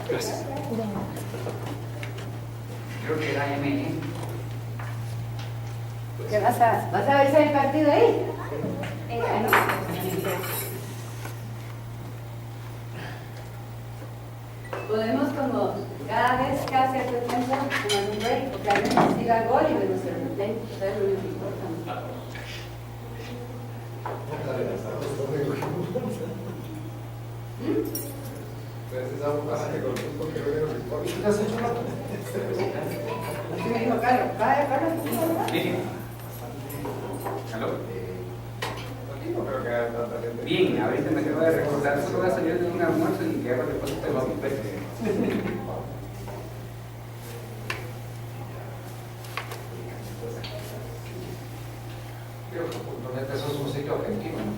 Gracias. Creo que era M. ¿Qué vas a ver si hay partido ahí? No. Podemos como cada vez cada cierto tiempo tomar un break, porque alguien nos diga gol y vemos el replay. Eso es lo único que importa. Así me dijo Carlos, Carlos. ¿Aló? Bien, ahorita me acabo de recordar, solo voy a salir de un almuerzo y que hago el depósito de los peces. Eso es un sitio objetivo, ¿no?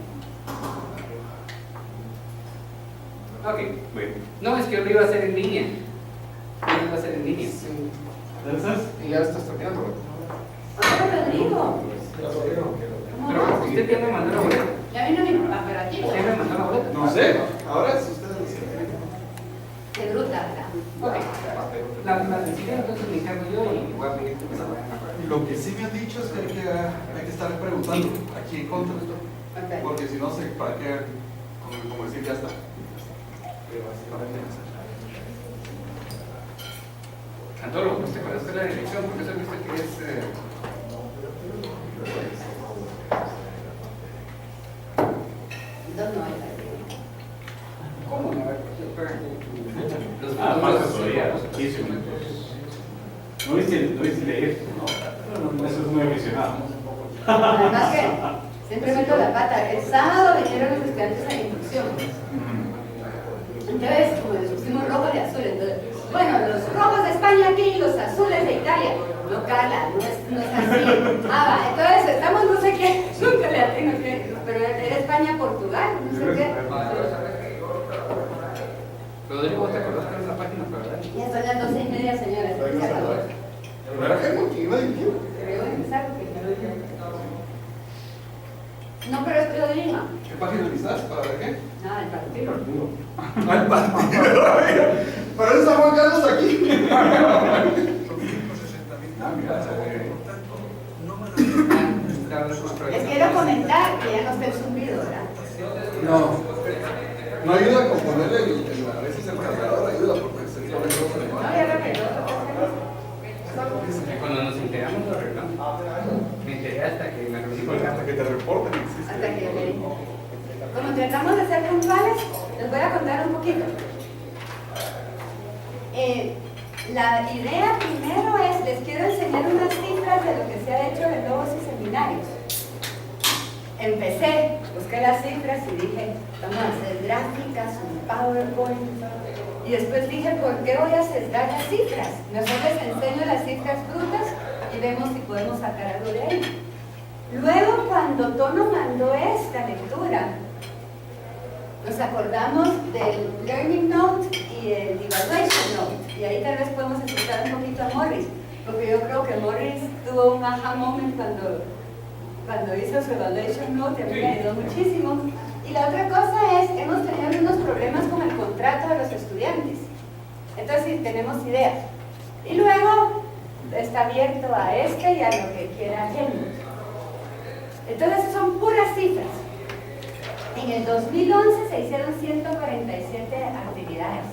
Ok, bueno. No, es que yo lo iba a hacer en línea. Yo lo iba a hacer en línea. Sí. ¿Entonces? Y ya estás terminando, ¿verdad? Hola, Rodrigo. Pero usted ya me mandó la boleta. Ya vino mi aparato. ¿Usted me mandó la boleta? No sé. Ahora es usted el De ruta, ¿verdad? Ok. La decidí, entonces me encargo yo y voy a pedir que me la vayan a pagar. Lo que sí me han dicho es que hay que estar preguntando aquí en contra, Ok. porque si no se para qué como decir ya está. Antólogo, ¿usted conoce la dirección? Porque eso viste que es... No hay. ¿Cómo no? A ver, los Falta todavía 15 minutos. No viste leer. No, eso es muy aficionado. Además que siempre meto la pata. El sábado vinieron los estudiantes a la inducción. Entonces, como les pusimos rojo y azul, entonces, bueno, los rojos de España aquí y los azules de Italia. No, Carla, no es así. Va, entonces estamos no sé qué, nunca le tengo que, pero era España-Portugal, no sé qué. Rodrigo, ¿te acordás que era esa página, verdad? Ya son las 12:30, señores. Se acabó. Creo empezar porque no, pero es Rodrigo. ¿Qué página necesitas para ver qué? No, el partido. Al partido. Para eso está Juan Carlos aquí. Les quiero comentar que ya no está el zumbido, ¿verdad? No ayuda con ponerle a veces el cargador, ayuda porque se pone todo de No, mal. ya lo arregló. Cuando nos enteramos lo arreglamos. Me enteré hasta que me reuní con Hasta que te reporten. Hasta que yo le dije. Como tratamos de ser puntuales, les voy a contar un poquito. La idea primero es, les quiero enseñar unas cifras de lo que se ha hecho en logos y seminarios. Empecé, busqué las cifras y dije, vamos a hacer gráficas, un PowerPoint. Y después dije, ¿por qué voy a sesgar las cifras? Mejor les enseño las cifras brutas y vemos si podemos sacar algo de ahí. Luego, cuando Tono mandó esta lectura, nos acordamos del Learning Note y el Evaluation Note. Y ahí tal vez podemos escuchar un poquito a Morris, porque yo creo que Morris tuvo un aha moment cuando hizo su Evaluation Note, y a mí me ayudó muchísimo. Y la otra cosa es, hemos tenido unos problemas con el contrato de los estudiantes. Entonces, sí, tenemos ideas. Y luego, está abierto a este y a lo que quiera Helmut. Entonces, son puras cifras. En el 2011 se hicieron 147 actividades.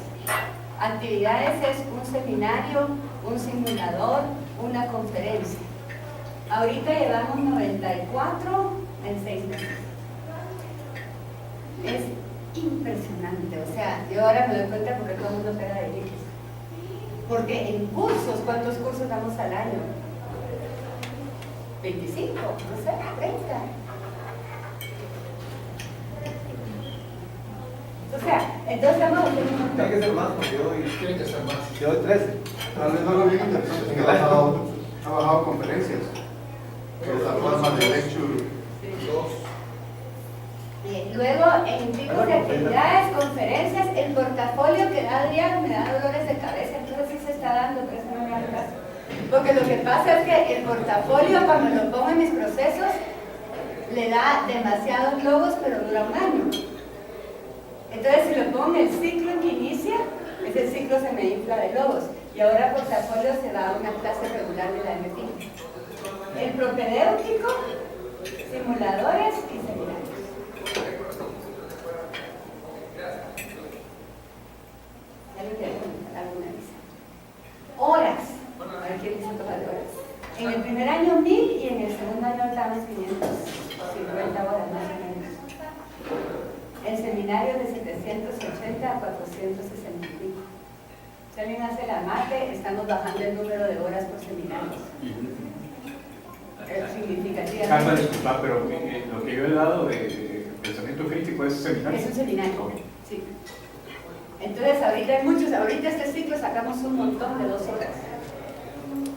Actividades es un seminario, un simulador, una conferencia. Ahorita llevamos 94 en 6 meses. Es impresionante, o sea, yo ahora me doy cuenta porque todo el mundo pega de litis. Porque en cursos, ¿cuántos cursos damos al año? 25, no sé, 30. O sea, entonces estamos haciendo un montón. Tiene que ser más, porque Tiene que ser más. yo doy 13. Tal vez no lo vi interesante. He bajado conferencias. Las formas de lecture. Bien, luego, en tipos de actividades, conferencias, el portafolio que da Adrián me da dolores de cabeza, entonces sí se está dando, pero eso no me hace caso. Porque lo que pasa es que el portafolio, cuando lo pongo en mis procesos, le da demasiados logos, pero dura un año. Entonces, si lo pongo en el ciclo en que inicia, es el ciclo ciclo se me infla de logos. Y ahora portafolio se da a una clase regular de la MPI. El propedéutico, simuladores y seminarios. ¿Alguna vez? Horas. A ver quién dice todas las horas. En el primer año 1000 y en el segundo año estamos 550 horas más o menos. El seminario de 780 a 460 y pico. Si alguien hace la mate, estamos bajando el número de horas por seminarios. Significativamente. Carla, disculpa, pero lo que yo he dado de pensamiento crítico es seminario. Es un seminario, Ok. sí. Entonces ahorita hay muchos, ahorita este ciclo sacamos un montón de 2 horas.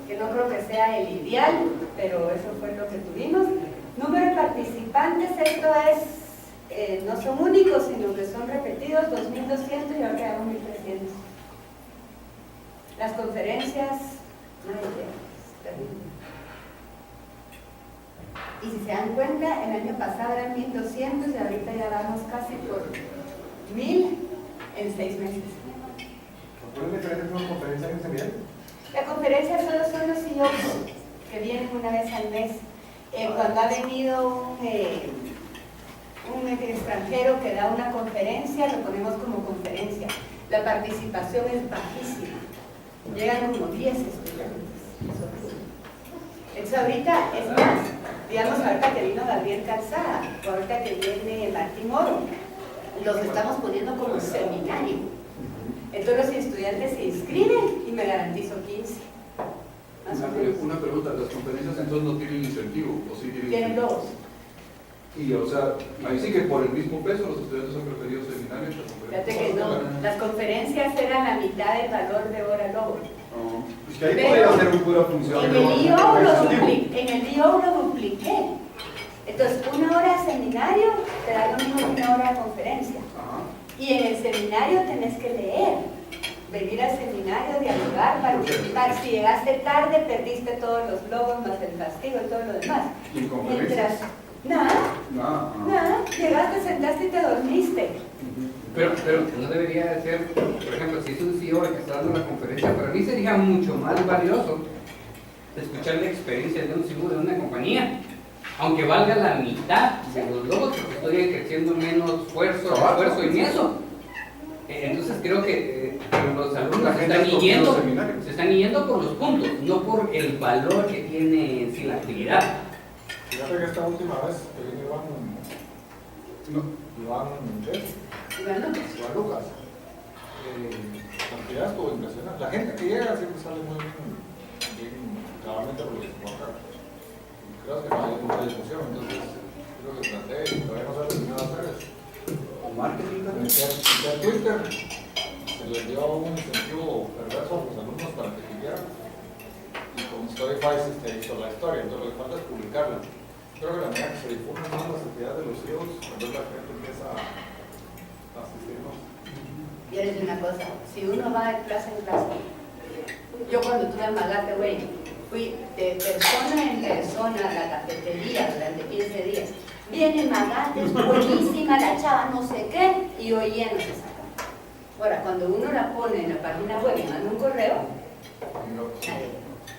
Que no creo que sea el ideal, pero eso fue lo que tuvimos. Número de participantes, esto es, no son únicos, sino que son repetidos, 2.200 y ahora quedamos 1.300. Las conferencias, no hay idea, es terrible. Y si se dan cuenta, el año pasado eran 1.200 y ahorita ya vamos casi por 1.000 en 6 meses. ¿Cuál es la diferencia entre una conferencia y un seminario? La conferencia solo son los CEOs que vienen una vez al mes. Cuando ha venido un extranjero que da una conferencia, lo ponemos como conferencia. La participación es bajísima. Llegan como 10 estudiantes. Entonces ahorita, es más, digamos ahorita que vino Gabriel Calzada, ahorita que viene Martín Oro, los estamos poniendo como seminario. Entonces los estudiantes se inscriben y me garantizo 15. Más o menos. Una pregunta, ¿las conferencias entonces no tienen incentivo? ¿O sí tienen Tienen incentivo? dos. Y o sea, ahí sí que por el mismo peso los estudiantes han preferido seminarios que Fíjate conferencias. que no, las conferencias eran la mitad del valor de hora lobo. Pues que ahí Pero podría ser una pura función. En de el IO incentivo. lo dupliqué. Entonces, 1 hora de seminario te da lo mismo que 1 hora de conferencia. Ajá. Y en el seminario tenés que leer, venir al seminario, dialogar, participar. Si llegaste tarde, perdiste todos los logos, más el castigo y todo lo demás. ¿Y en conferencias? Mientras, nada, Nada. llegaste, sentaste y te dormiste. Pero no debería de ser, por ejemplo, si es un CEO el que está dando la conferencia, para mí sería mucho más valioso escuchar la experiencia de un CEO de una compañía, aunque valga la mitad de los logos, porque estoy ejerciendo menos esfuerzo en eso. Entonces creo que los alumnos La se gente están escogió yendo, los seminarios. se están yendo por los puntos, no por el valor que tiene en sí la actividad. Fíjate que esta última vez que vino Iván Y bueno, Iván Lucas, la actividad estuvo impresionante. La gente que llega siempre sale muy bien claramente porque se toca. Creo que no hay mucha discusión, entonces creo que traté, y todavía no sabes si me va a hacer es Marketing también. meter Twitter, se les dio un incentivo perverso a los alumnos para que siguieran. Y con Storyfy se hizo la historia, entonces lo que falta es publicarla. Creo que la manera que se difunden más las actividades de los CEOs, entonces la gente empieza a asistirnos. y les digo una cosa, si uno va de clase en clase, yo cuando estuve en Malate, güey, fui de persona en persona a la cafetería durante 15 días. Viene Magate, es buenísima la chava, no sé qué, y oyendo se saca. Ahora, cuando uno la pone en la página web y manda un correo, nadie.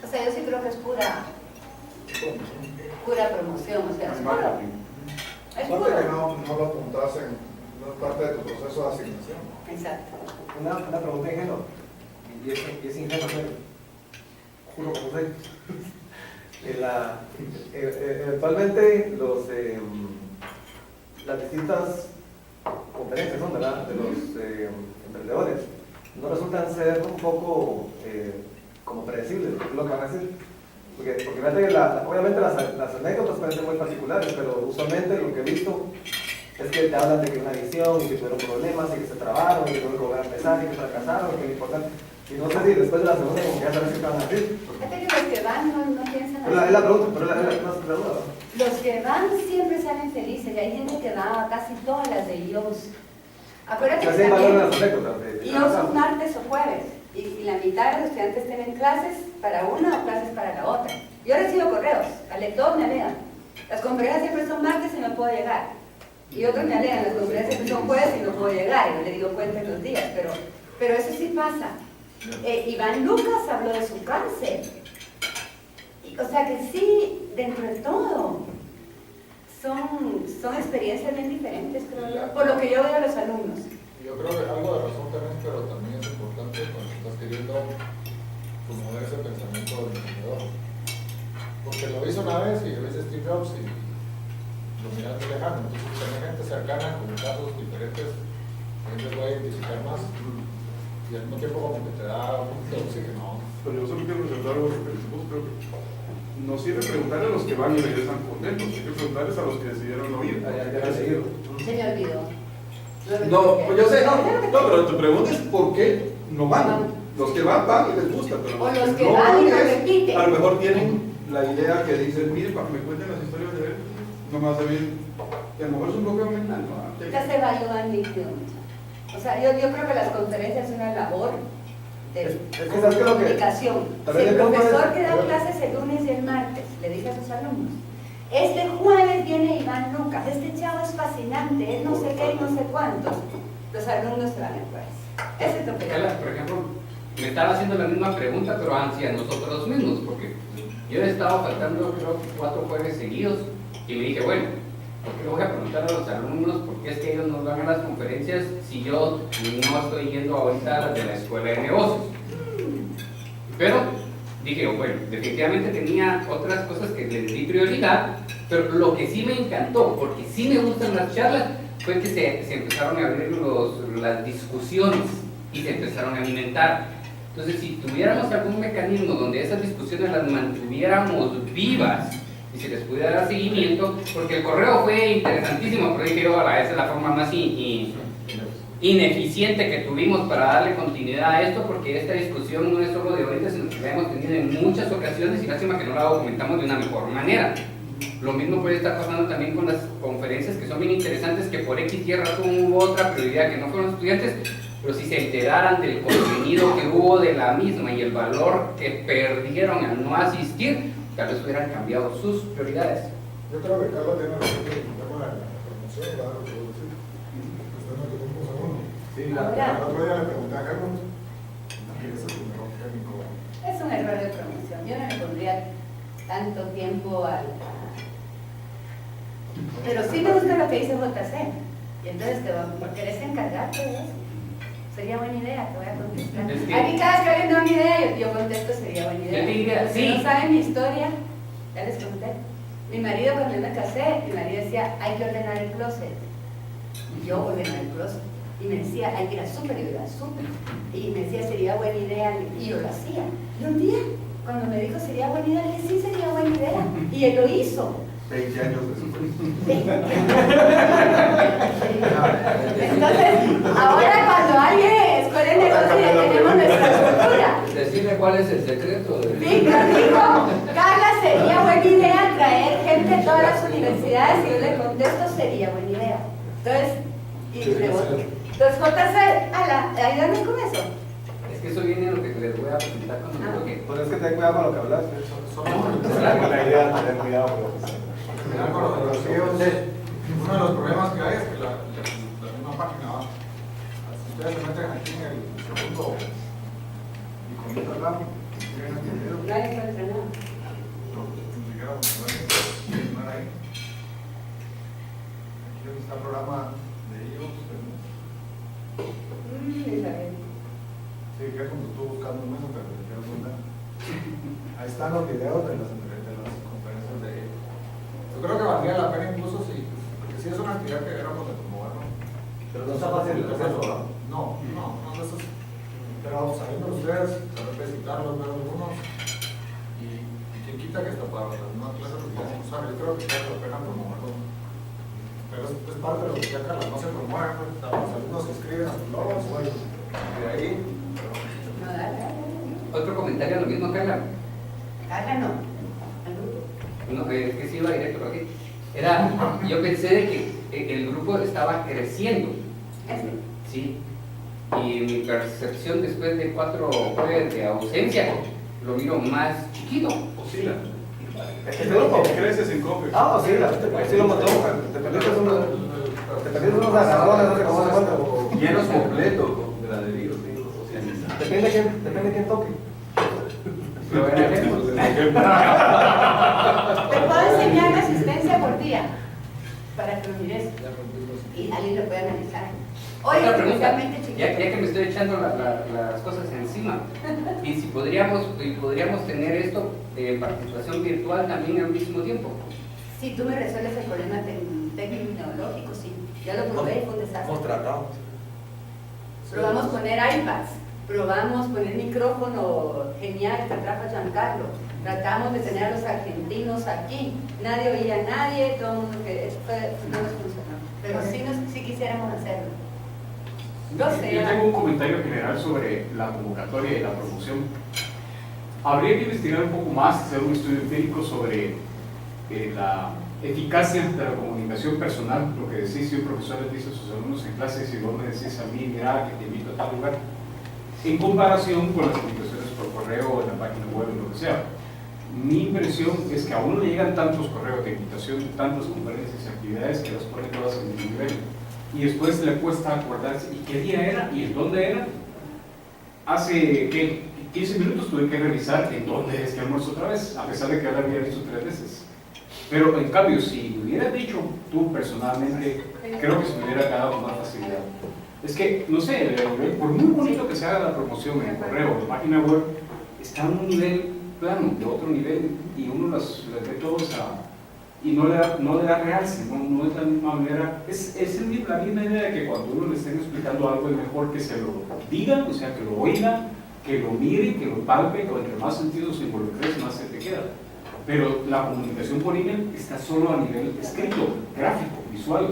O sea, yo sí creo que es pura promoción, o sea, es puro. Es Aparte que puro. no lo apuntas no es parte de tu proceso de asignación. Exacto. Una pregunta ingenua, y es ingenua, pero juro que no sé. Eventualmente las distintas conferencias son, ¿verdad?, de los emprendedores no resultan ser un poco como predecibles, es lo que van a decir. Porque fíjate que obviamente las anécdotas pueden ser muy particulares, pero usualmente lo que he visto es que te hablan de que una edición y que tuvieron problemas y que se trabaron y que tuvieron que volver a empezar y que fracasaron, que es importante. Y no sé si después de la segunda como que ya sabes qué van a decir. Fíjate que los que van no piensan Pero es la pregunta, pero es la duda. Los que van siempre salen felices y hay gente que va a casi todas las de IOS. Acuérdate que Así hay valor en las también anécdotas. IOS son martes o jueves y la mitad de los estudiantes tienen clases para una o clases para la otra. Yo recibo correos, al lector me alegan. Las conferencias siempre son martes y no puedo llegar. Y otros me alegan, las conferencias siempre son jueves y no puedo llegar y no le digo cuenta en los días, pero Pero eso sí pasa. Iván Lucas habló de su cáncer. O sea que sí, dentro de todo, son experiencias bien diferentes, creo yo, por lo que yo veo a los alumnos. Yo creo que algo de razón también, pero también es importante cuando estás queriendo promover ese pensamiento del emprendedor. Porque lo hizo una vez y lo hizo Steve Jobs y lo miras de lejano. Entonces, tener gente cercana con casos diferentes, ahí les voy a identificar más. Y al mismo tiempo como que te da un de oxígeno. Pero yo solo quiero resaltar algo que decimos, creo que no sirve preguntarle a los que van y regresan contentos, hay que preguntarles a los que decidieron no ir. Se me olvidó. No, pues yo sé, no, pero tu pregunta es por qué no van. Los que van y les gusta, pero O los que no van y lo es, repiten. a lo mejor tienen la idea que dicen, mire, para que me cuenten las historias de él, nomás de bien, que a lo mejor es un bloqueo mental, ¿no? Ya se va ayudando mucho. O sea, yo creo que las conferencias es una labor de Es que ¿sabes qué es lo que- comunicación. Si también el el punto profesor es- que da clases el lunes y el martes le dice a sus alumnos, este jueves viene Iván Lucas, este chavo es fascinante, él no sé qué y no sé cuántos, los alumnos se van a jueves. Ese es lo que yo Carla, por ejemplo, me estaba haciendo la misma pregunta, pero hacia nosotros mismos, porque yo he estado faltando, creo, 4 jueves seguidos, y me dije, bueno, ¿por qué le voy a preguntar a los alumnos por qué es que ellos no van a las conferencias si yo no estoy yendo ahorita a las de la escuela de negocios? Pero dije, bueno, definitivamente tenía otras cosas que les di prioridad, pero lo que sí me encantó, porque sí me gustan las charlas, fue que se empezaron a abrir las discusiones y se empezaron a alimentar. Entonces, si tuviéramos algún mecanismo donde esas discusiones las mantuviéramos vivas y se les pudiera dar seguimiento, porque el correo fue interesantísimo, pero dije, esa es la forma más ineficiente que tuvimos para darle continuidad a esto, porque esta discusión no es solo de ahorita, sino que la hemos tenido en muchas ocasiones y lástima que no la documentamos de una mejor manera. Lo mismo puede estar pasando también con las conferencias, que son bien interesantes, que por X y razón hubo otra prioridad que no fueron los estudiantes, pero si se enteraran del contenido que hubo de la misma y el valor que perdieron al no asistir, tal vez hubieran cambiado sus prioridades. Yo creo que Carla tiene razón que el tema de la promoción, ¿verdad? Lo que vos decís. Usted no te ponemos a uno. Sí, el otro día le pregunté a Carlos, y ese es un error técnico. Es un error de promoción. Yo no le pondría tanto tiempo al... Pero sí me gusta lo que dice JC. Y entonces ¿por querés encargarte de eso? Sería buena idea, te voy a contestar. Es que- Aquí cada vez que alguien da una idea, yo contesto, sería buena idea. Yo te diría, Los que sí. no saben mi historia, ya les conté. Mi marido, cuando yo me casé, mi marido decía, hay que ordenar el closet. Y yo ordenaba el closet. Y me decía, hay que ir al súper, y yo iba al súper. Y me decía, sería buena idea, y yo lo hacía. Y un día, cuando me dijo, sería buena idea, le dije, sí, sería buena idea. Y él lo hizo. 20 años después. Entonces, ahora cuando alguien escuela de negocio ya tenemos nuestra estructura. Decirle cuál es el secreto de... Sí, nos dijo, Carla, sería buena idea traer gente de todas las universidades, y yo le contesto, sería buena idea. Entonces, y reboto. Entonces, JC, ayúdame con eso. Es que eso viene de lo que les voy a presentar cuando me toque. Pues es que ten cuidado con lo que hablas. Claro. La idea es tener cuidado con lo que haces. Al final, con los desafíos, uno de los problemas que hay es que la misma página va. Si ustedes se meten aquí en el segundo iconito al lado, escriben aquí el video. Nadie encuentra nada. Ni siquiera poner ahí. Aquí donde está el programa de ellos. Isabel. Sí, que es cuando estuve buscando un mes, pero te quiero contar. Ahí están los videos de las conferencias de ellos. Yo creo que valdría la pena incluso si, porque si es una actividad que éramos de promover, ¿no? Pero no está fácil el proceso, ¿no? No, de esos. Pero sabiendo ustedes, saber visitarlos, ver algunos, y quien quita que hasta para las mismas clases lo quieran usar, yo creo que vale la pena promoverlo. Pero es parte de lo que ya Carla no se promueve, pues, los alumnos que escriben a sus logos, bueno, de ahí. No, dale. Otro comentario a lo mismo, Carla. Carla no. Al grupo. No, es que sí iba directo por aquí. Yo pensé de que el grupo estaba creciendo. Sí. Y mi percepción después de 4 jueves de ausencia lo miro más chiquito. Oscila. ¿Este grupo? Creces en copia. Ah, sí, sí lo mató. Te perdiste unos agarrones, no sé cómo se cuenta. Llenos completos de ladrillos. Depende de quién toque. Pero veremos. Te puedo enseñar la asistencia por día para que lo mires y alguien lo puede analizar. Hoy Otra pregunta, especialmente ya chiquito. que me estoy echando las cosas encima, y si podríamos tener esto de participación virtual también al mismo tiempo. Si tú me resuelves el problema tecnológico, sí. Ya lo probé y fue un desastre. Hemos tratado. Probamos poner iPads, probamos poner micrófono genial que trajo Giancarlo. Tratamos de tener a los argentinos aquí. Nadie oía a nadie, todo el mundo que eso no nos funcionó. Pero sí quisiéramos hacerlo. No sé. Yo tengo un comentario general sobre la convocatoria y la promoción. Habría que investigar un poco más, hacer un estudio empírico sobre la eficacia de la comunicación personal, lo que decís, si un profesor les dice a sus alumnos en clase, si vos me decís a mí, mira, que te invito a tal lugar, en comparación con las invitaciones por correo o en la página web o lo que sea. Mi impresión es que a uno le llegan tantos correos de invitación, tantas conferencias y actividades que las pone todas en el nivel, y después le cuesta acordarse y qué día era y en dónde era. Hace ¿qué? 15 minutos tuve que revisar en dónde es que almuerzo otra vez, a pesar de que ya lo había visto 3 veces. Pero en cambio, si me hubieras dicho tú personalmente, creo que se me hubiera quedado con más facilidad. Es que, no sé, por muy bonito que se haga la promoción en el correo o en la página web, está en un nivel plano, de otro nivel, y uno las ve todos y no le da realce, no es la misma manera. Es la misma idea de que cuando uno le estén explicando algo es mejor que se lo diga, o sea, que lo oiga, que lo mire, que lo palpe, que entre más sentidos se involucres, más se te queda. Pero la comunicación por email está solo a nivel escrito, gráfico, visual,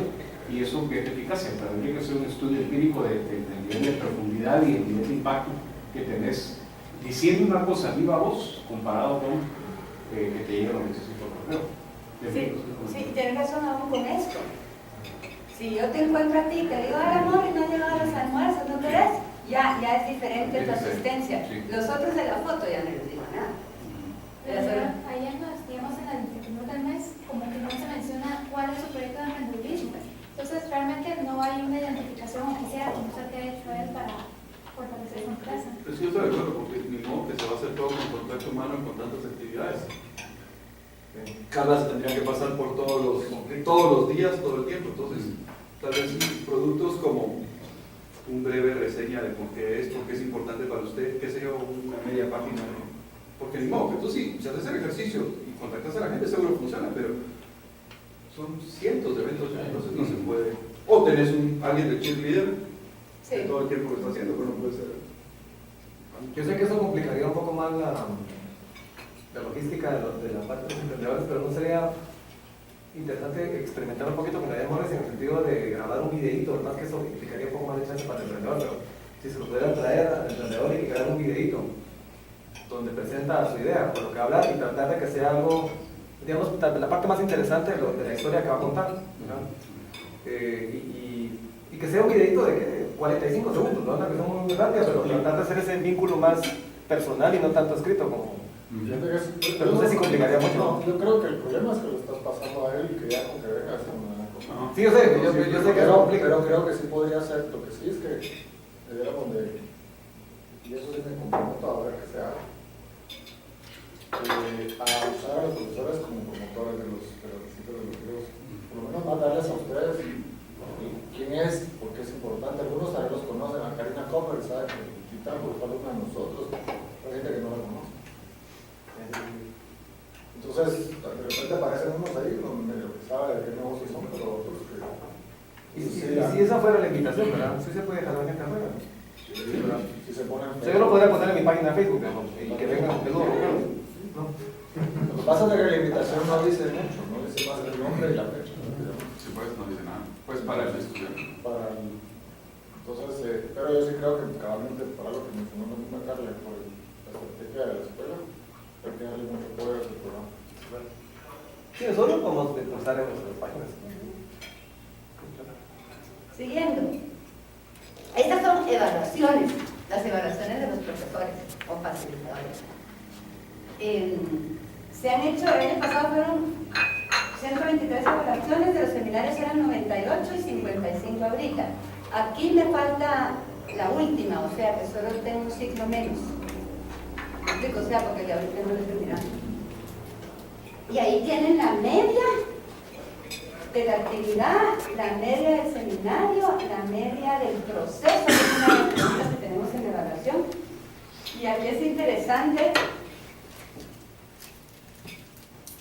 y eso es eficacia. Pero habría que hacer un estudio empírico del nivel de profundidad y el nivel de impacto que tenés diciendo una cosa viva voz comparado con que te llega lo que necesito por correo. Sí, tienes razón aún con esto. Si yo te encuentro a ti, te digo, ay amor, y no has llegado a los almuerzos, ¿no querés? Ya es diferente tu asistencia. Los otros de la foto ya no les digo nada. Pero ayer digamos en la dirección del mes, como que no se menciona cuál es su proyecto de emprendedurismo. Entonces realmente no hay una identificación oficial como usted que ha hecho él para fortalecer su empresa. Pues sí, yo estoy de acuerdo, porque ni modo que se va a hacer todo con contacto humano con tantas actividades. Carla se tendría que pasar por todos los días, todo el tiempo. Entonces, tal vez productos como un breve reseña de por qué es importante para usted, qué sé yo, una media página. Porque ni modo, que tú sí, si haces el ejercicio y contactas a la gente, seguro funciona, pero son cientos de eventos ya, entonces no se puede. O tenés alguien de cheerleader que todo el tiempo lo está haciendo, pero no puede ser. Yo sé que eso complicaría un poco más la logística de la parte de los emprendedores, pero no sería interesante experimentar un poquito con la idea de Morris en el sentido de grabar un videíto, ¿verdad? Que eso implicaría un poco más de chance para el emprendedor, pero si se lo pudiera traer al emprendedor y que grabe un videíto donde presenta su idea, por lo que habla, y tratar de que sea algo, digamos, la parte más interesante de la historia que va a contar, y que sea un videito de 45 segundos, ¿no? Una cuestión muy rápida, pero tratar de hacer ese vínculo más personal y no tanto escrito como... Pero no sé si complicaría mucho. No, yo creo que el problema es que lo estás pasando a él y que ya con que venga es una cosa. Sí, yo sé que eso complica. Pero creo que sí podría ser. Lo que sí es que debiera poner, y eso sí me comprometo a ver que se haga, a usar a los profesores como promotores de los sitios de los libros, por lo menos mandarles a ustedes quién es, porque es importante. Algunos también los conocen, a Karina Copper, ¿sabe? Que tanto fue alumna de nosotros, hay gente que no la conoce. Entonces, de repente aparecen unos ahí, medio que sabe de qué negocios son, pero otros que... Y si esa fuera la invitación, ¿verdad? Sí se puede jalar gente afuera. Si se ponen... Yo lo podría poner en mi página de Facebook, y que vengan peludos. ¿No? Lo que pasa es que la invitación no dice mucho, no dice más el nombre y la fecha. Si puedes, no dice nada. Pues para el estudiante. Entonces, pero yo sí creo que cabalmente para lo que mencionó la misma Carla, por la estrategia de la escuela, creo que darle mucho poder a ese programa. Sí, solo podemos usar en nuestras páginas. Siguiendo. Estas son evaluaciones, las evaluaciones de los profesores o facilitadores. Se han hecho, el año pasado fueron 123 evaluaciones, de los seminarios eran 98 y 55 ahorita. Aquí me falta la última, o sea que solo tengo un signo menos. ¿Me explico? O sea, porque ya ahorita no lo estoy mirando. Y ahí tienen la media de la actividad, la media del seminario, la media del proceso, que es una de las preguntas que tenemos en la evaluación. Y aquí es interesante,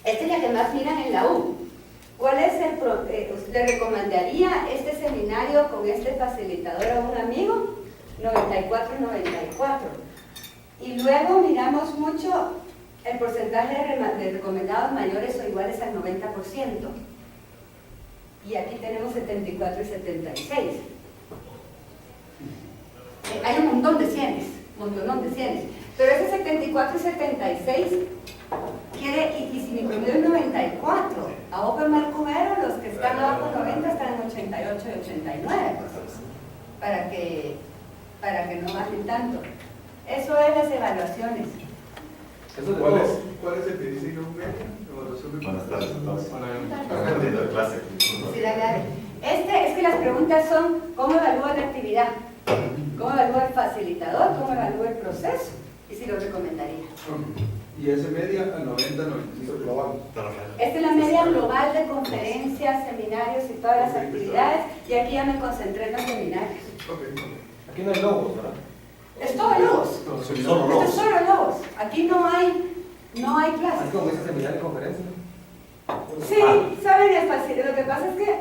esta es la que más miran en la U. ¿Cuál es le recomendaría este seminario con este facilitador a un amigo? 94 y 94. Y luego miramos mucho el porcentaje de recomendados mayores o iguales al 90%. Y aquí tenemos 74 y 76. Hay un montón de cienes, pero ese 74 y 76 quiere, y si mi promedio es 94, a ojo el mal cubero, los que están abajo 90 están en 88 y 89, para que no bajen tanto. Eso es las evaluaciones. ¿Cuál es el que dice yo media? Evaluación de Buenas tardes a todos. Hola. De clase. Sí, dale. Es que las preguntas son: ¿cómo evalúa la actividad? ¿Cómo evalúa el facilitador? ¿Cómo evalúa el proceso? Y si lo recomendaría. Y ese media a 90, 95 global. Esta es la media global de conferencias, seminarios y todas las actividades. Y aquí ya me concentré en los seminarios. Aquí no hay logos, ¿verdad? Es todo logos. Solo Esto logos. es solo logos. Aquí no hay clases. Así como dice seminario y conferencia. Sí, saben el facilitador. Lo que pasa es que...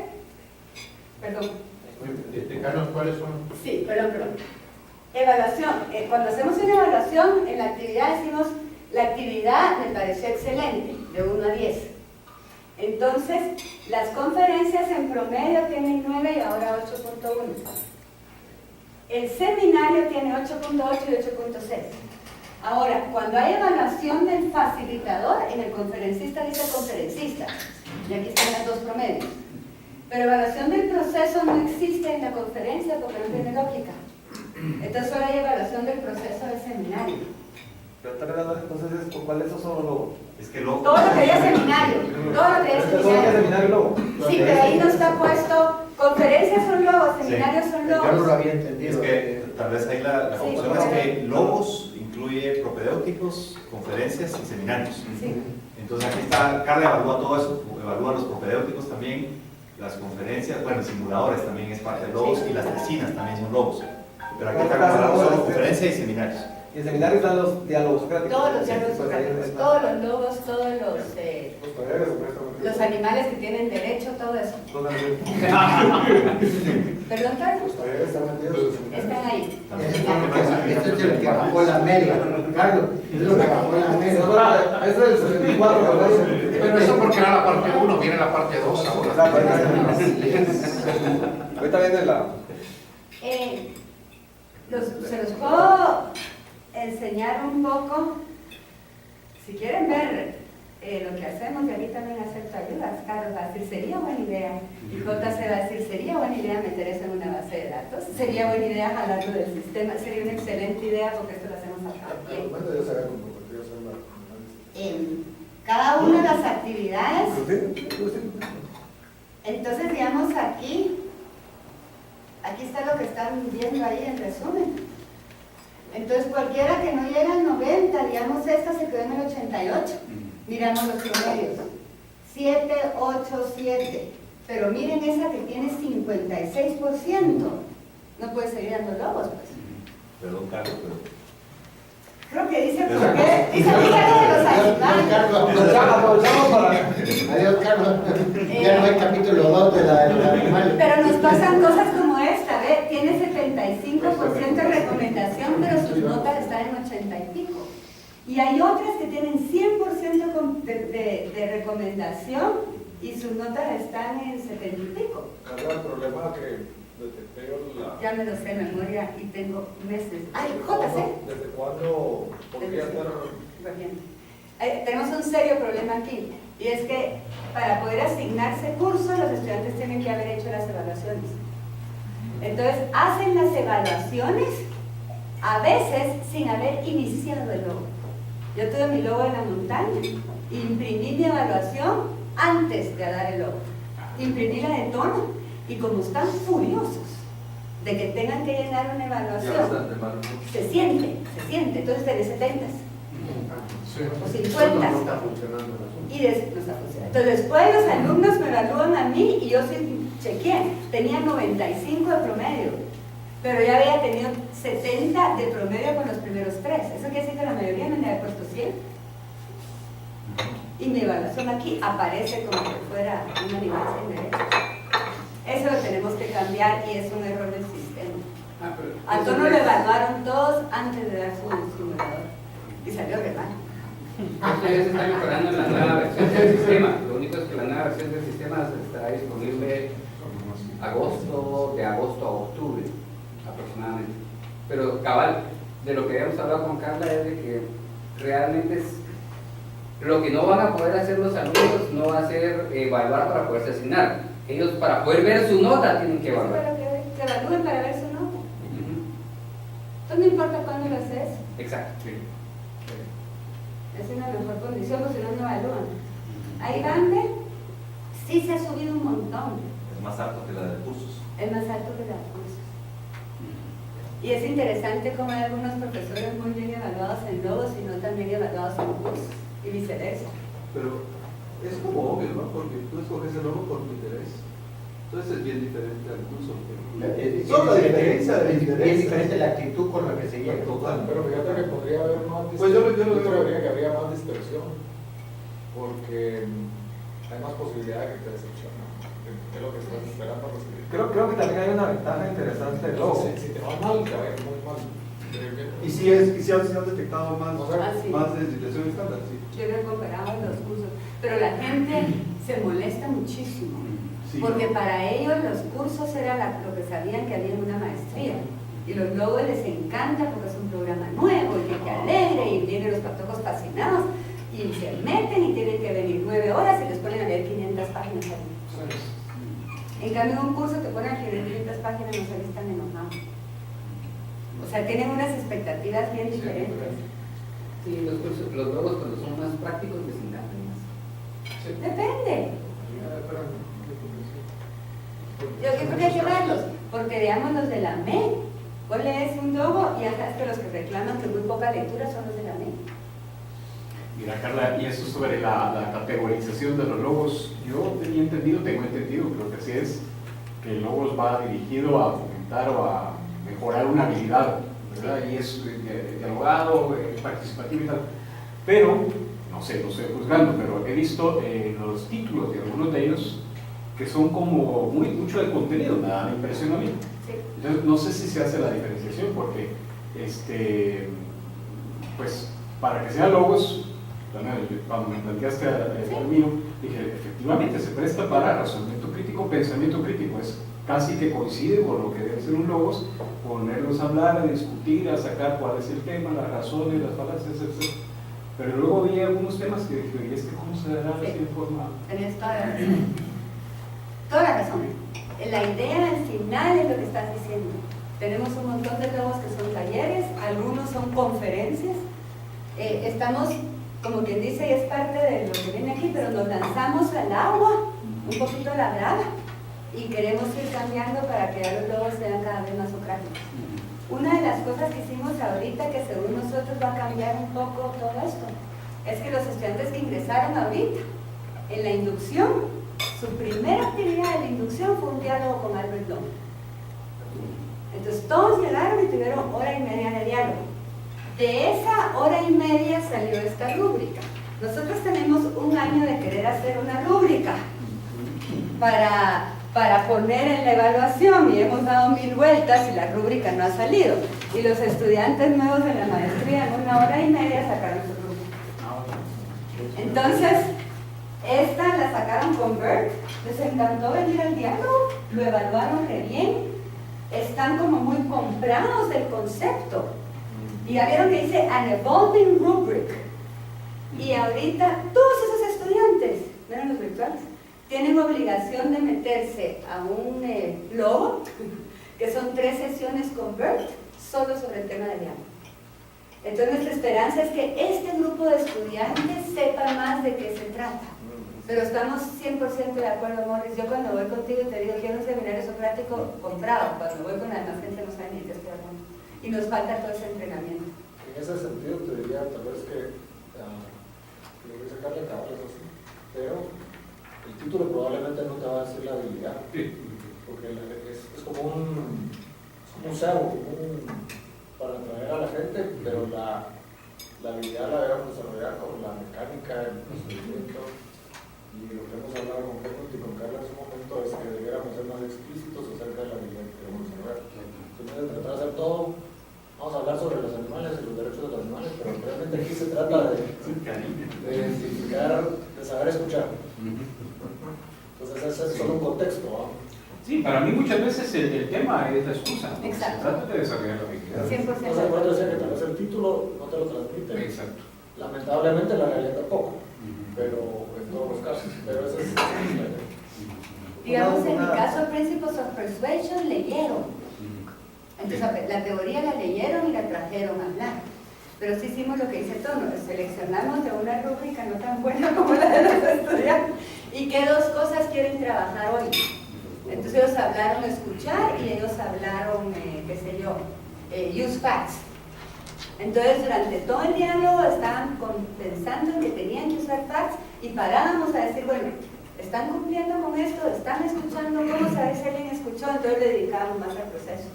Perdón. Carlos, ¿cuáles son? Sí, perdón. Evaluación. Cuando hacemos una evaluación, en la actividad decimos, la actividad me pareció excelente, de 1 a 10. Entonces, las conferencias en promedio tienen 9 y ahora 8.1. El seminario tiene 8.8 y 8.6. Ahora, cuando hay evaluación del facilitador, en el conferencista dice conferencista, y aquí están las dos promedios. Pero evaluación del proceso no existe en la conferencia porque no tiene lógica. Entonces solo hay evaluación del proceso del seminario. Pero está hablando entonces, ¿cuál de esos son los logos? Es que luego. Todo lo que haya seminario, todo lo que haya Solo que seminario. seminario y logo. Sí, pero ahí no está puesto, conferencias son logos, seminarios son Yo no lo logos. había entendido. Es que tal vez ahí la Sí, confusión por es ahí. que logos incluye propedéuticos, conferencias y seminarios. Sí. Entonces aquí está, Carla evalúa todo eso, evalúa los propedéuticos también, las conferencias, bueno, simuladores también es parte de logos y las piscinas también son logos. Pero aquí está comparado solo conferencia y seminarios. Y en seminario están los diálogos socráticos. Todos los diálogos Pues ahí socráticos, está. todos los logos, todos los animales que tienen derecho, todo eso. ¿Perdón, Carlos? Están ahí. Este es el que bajó la media. Carlos, es lo que bajó la media. Eso es el 64, ¿verdad? Pero eso porque era la parte 1, viene la parte 2 ahora. Ahorita viene la... Se los puedo enseñar un poco, si quieren ver lo que hacemos, y aquí también acepto ayudas. Carlos va a decir, sería buena idea, y JC va a decir, sería buena idea meter eso en una base de datos, sería buena idea jalarlo del sistema, sería una excelente idea porque esto lo hacemos acá. Cada una de las actividades, entonces digamos aquí está lo que están viendo ahí en resumen. Entonces cualquiera que no llegue al 90, digamos esta se quedó en el 88. Miramos los promedios. 7, 8, 7. Pero miren esa que tiene 56%. No puede seguir dando logos, pues. Perdón, Carlos, pero. Creo que dice por qué. Dice algo de los animales. Aprovechamos para... Adiós, Carlos. Ya no hay capítulo 2 de la animal. Pero nos pasan cosas como esta, ¿ve? Tiene 75% de recomendación, pero sus notas están en 80 y pico. Y hay otras que tienen 100% de recomendación y sus notas están en 70 y pico. Carlos, el problema que detecté yo la... Ya me lo sé de memoria y tengo meses. ¡Ay, JC! ¿Desde cuándo podría estar...? Tenemos un serio problema aquí, y es que para poder asignarse cursos, los estudiantes tienen que haber hecho las evaluaciones. Entonces, hacen las evaluaciones, a veces sin haber iniciado el logo. Yo tuve mi logo en la montaña, imprimí mi evaluación antes de dar el logo. Imprimí la de tono, y como están furiosos, de que tengan que llenar una Ya evaluación, bastante mal, ¿no? se siente, entonces tenés 70 o 50 No está funcionando el asunto. y no está funcionando. Entonces después los alumnos me evalúan a mí y yo sí chequeé, tenía 95 de promedio, pero ya había tenido 70 de promedio con los primeros 3. Eso quiere decir que la mayoría me había puesto 100. Y mi evaluación aquí aparece como que fuera una nivel sin derechos. Eso lo tenemos que cambiar y es un error del sistema. A todos lo evaluaron todos antes de dar su simulador y salió re mal. Esto ya se está mejorando en la nueva versión del sistema. Lo único es que la nueva versión del sistema estará disponible de agosto a octubre aproximadamente. Pero cabal, de lo que habíamos hablado con Carla es de que realmente lo que no van a poder hacer los alumnos no va a ser evaluar para poderse asignar. Ellos para poder ver su nota tienen que evaluar. Eso para que se evalúen para ver su nota. Entonces no importa cuándo lo haces, Exacto. Sí. es una mejor condición, porque si no, no evalúan. Ahí grande, sí se ha subido un montón. Es más alto que la de cursos. Es más alto que la de cursos. Y es interesante cómo hay algunos profesores muy bien evaluados en logos y no tan bien evaluados en cursos, y viceversa. Pero es como obvio, ¿no? Porque tú escoges el logo por tu interés. Entonces es bien diferente al curso. Solo la diferencia del interés. Es diferente la actitud con la que se llega. Total. Pero fíjate que podría haber más Pues yo lo creería que habría más dispersión, porque hay más posibilidad de que te decepcionen. Es lo que estás esperando recibir. Creo que también hay una ventaja interesante del logo. Si te va mal, te va a ir muy mal. Y si han detectado más sí. desviación estándar, sí. Yo lo he comparado en los cursos, pero la gente se molesta muchísimo, Sí. porque para ellos los cursos era lo que sabían que había en una maestría, y los logos les encanta porque es un programa nuevo, y que alegre, y vienen los patojos fascinados, y se meten y tienen que venir 9 horas y les ponen a leer 500 páginas ahí. En cambio, en un curso te ponen a leer 500 páginas y no salís tan enojado. O sea, tienen unas expectativas bien diferentes. Sí, los logos cuando son más prácticos les encantan más. Depende. Yo creo que hay que verlos, porque veamos los de la MEC. Vos lees un logo y hasta que los que reclaman que muy poca lectura son los de la MEC. Mira, Carla, y eso sobre la categorización de los logos, yo tengo entendido, creo que así es, que el logos va dirigido a fomentar o a mejorar una habilidad, ¿verdad? Y es dialogado, participativo y tal. Pero, no sé, no estoy juzgando, pero he visto los títulos de algunos de ellos que son como mucho del contenido, me da la impresión a mí. Sí. Entonces, no sé si se hace la diferenciación, porque, pues, para que sean logos, cuando me planteaste el mío, dije, efectivamente se presta para razonamiento crítico, pensamiento crítico, es casi que coincide con lo que deben ser un logos, ponerlos a hablar, a discutir, a sacar cuál es el tema, las razones, las falacias, etc. Pero luego vi algunos temas que dije, ¿y cómo se dará así de forma? Tenés toda la razón. Toda la razón. La idea al final es lo que estás diciendo. Tenemos un montón de logos que son talleres, algunos son conferencias. Estamos, como quien dice, y es parte de lo que viene aquí, pero nos lanzamos al agua, un poquito a la brava, y queremos ir cambiando para que ya los logos sean cada vez más socráticos. Una de las cosas que hicimos ahorita, que según nosotros va a cambiar un poco todo esto, es que los estudiantes que ingresaron ahorita, en la inducción, su primera actividad de la inducción fue un diálogo con Albert Bloom. Entonces todos llegaron y tuvieron 1 hora y media de diálogo. De esa 1 hora y media salió esta rúbrica. Nosotros tenemos 1 año de querer hacer una rúbrica para poner en la evaluación, y hemos dado 1000 vueltas y la rúbrica no ha salido. Y los estudiantes nuevos de la maestría en 1 hora y media sacaron su rúbrica. Entonces, esta la sacaron con Bert, les encantó venir al diálogo, lo evaluaron re bien, están como muy comprados del concepto. Y ya vieron que dice an evolving rubric. Y ahorita todos esos estudiantes, miren los virtuales, tienen obligación de meterse a un logo, que son 3 sesiones con Bert, solo sobre el tema del diálogo. Entonces nuestra esperanza es que este grupo de estudiantes sepa más de qué se trata. Pero estamos 100% de acuerdo, Morris. Yo cuando voy contigo y te digo, quiero un seminario socrático comprado, cuando voy con la demás gente no sabe ni qué estoy hablando. Y nos falta todo ese entrenamiento. En ese sentido te diría tal vez que lo que sacarle cabal es así, pero el título probablemente no te va a decir la habilidad, porque es como un cebo, para atraer a la gente, pero la habilidad la debemos desarrollar con la mecánica, el procedimiento, y lo que hemos hablado con Helmut y con Carla en su momento es que debiéramos ser más explícitos acerca de la habilidad que queremos desarrollar. Entonces, tratar de hacer todo. Vamos a hablar sobre los animales y los derechos de los animales, pero realmente aquí se trata de identificar, de saber escuchar. Entonces ese es solo un contexto, ¿no? Sí, para mí muchas veces el tema es la excusa. Exacto. Se trata de desarrollar la habilidad. 100%. Entonces, acuerdo decía que tal vez el título no te lo transmite. Exacto. Lamentablemente la realidad tampoco, pero en todos los casos. Pero ese es Digamos, en mi caso, Principles of Persuasion leyeron. Entonces, la teoría la leyeron y la trajeron a hablar. Pero sí hicimos lo que dice Tono, seleccionamos de una rúbrica no tan buena como la de los estudiantes. ¿Y qué dos cosas quieren trabajar hoy? Entonces ellos hablaron escuchar y ellos hablaron, qué sé yo, use facts. Entonces durante todo el diálogo estaban pensando en que tenían que usar facts y parábamos a decir, bueno, ¿están cumpliendo con esto? ¿Están escuchando? ¿Cómo saber si alguien escuchó? Entonces le dedicábamos más al proceso.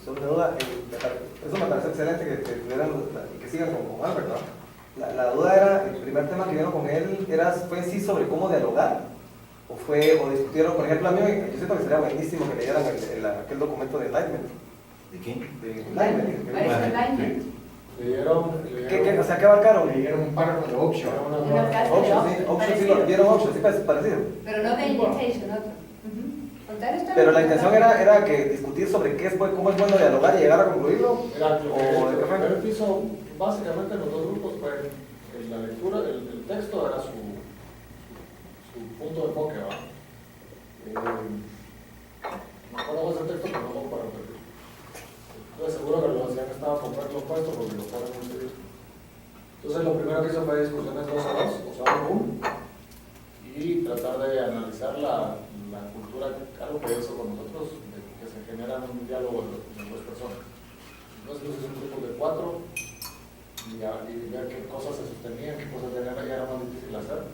Sin duda, eso me parece excelente que sigan con Albert, ¿no? La duda era, el primer tema que vieron con él fue en sí sobre cómo dialogar, o discutieron, por ejemplo, a mí yo siento que sería buenísimo que leyeran aquel documento de Enlightenment. ¿De qué? De Enlightenment. Leyeron, O sea, ¿qué abarcaron? Leyeron un párrafo de Oakeshott. Oakeshott, sí, vieron Oakeshott, sí, parecido. Pero no de invitation, otro. Pero la intención era que discutir sobre cómo es bueno dialogar y llegar a concluirlo. el primer piso, básicamente los dos grupos fue la lectura, el texto era su punto de enfoque, ¿verdad? Me acuerdo de ese texto, pero no para repetir. Entonces seguro que lo hacían estaba completo puesto porque lo ponen muy seguido. Entonces lo primero que hizo fue discusiones 2 a 2, o sea, 1 y tratar de analizar la cultura, algo que hizo con nosotros, que se genera un diálogo entre dos personas. Entonces los hizo un grupo de 4 y ver qué cosas se sostenían, qué cosas ya era más difícil hacer.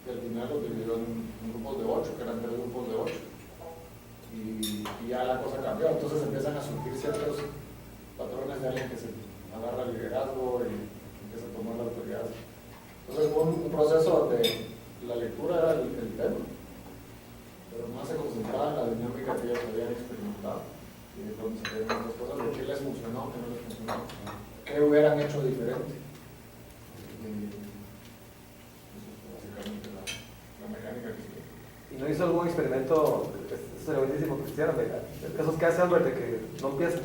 Y al final los dividió en grupos de 8, que eran 3 grupos de 8. Y ya la cosa cambió, entonces empiezan a surgir ciertos patrones de alguien que se agarra el liderazgo y empieza a tomar la autoridad. Entonces fue un proceso donde la lectura era el tema, pero más se concentraba en la dinámica que ellos habían experimentado y de donde se veían otras cosas, de qué les funcionó, qué no les funcionó, qué hubieran hecho diferente. La mecánica que sigue. ¿Y no hizo algún experimento, eso sería buenísimo que hicieran, de esos que hace Albert, de que no empieza,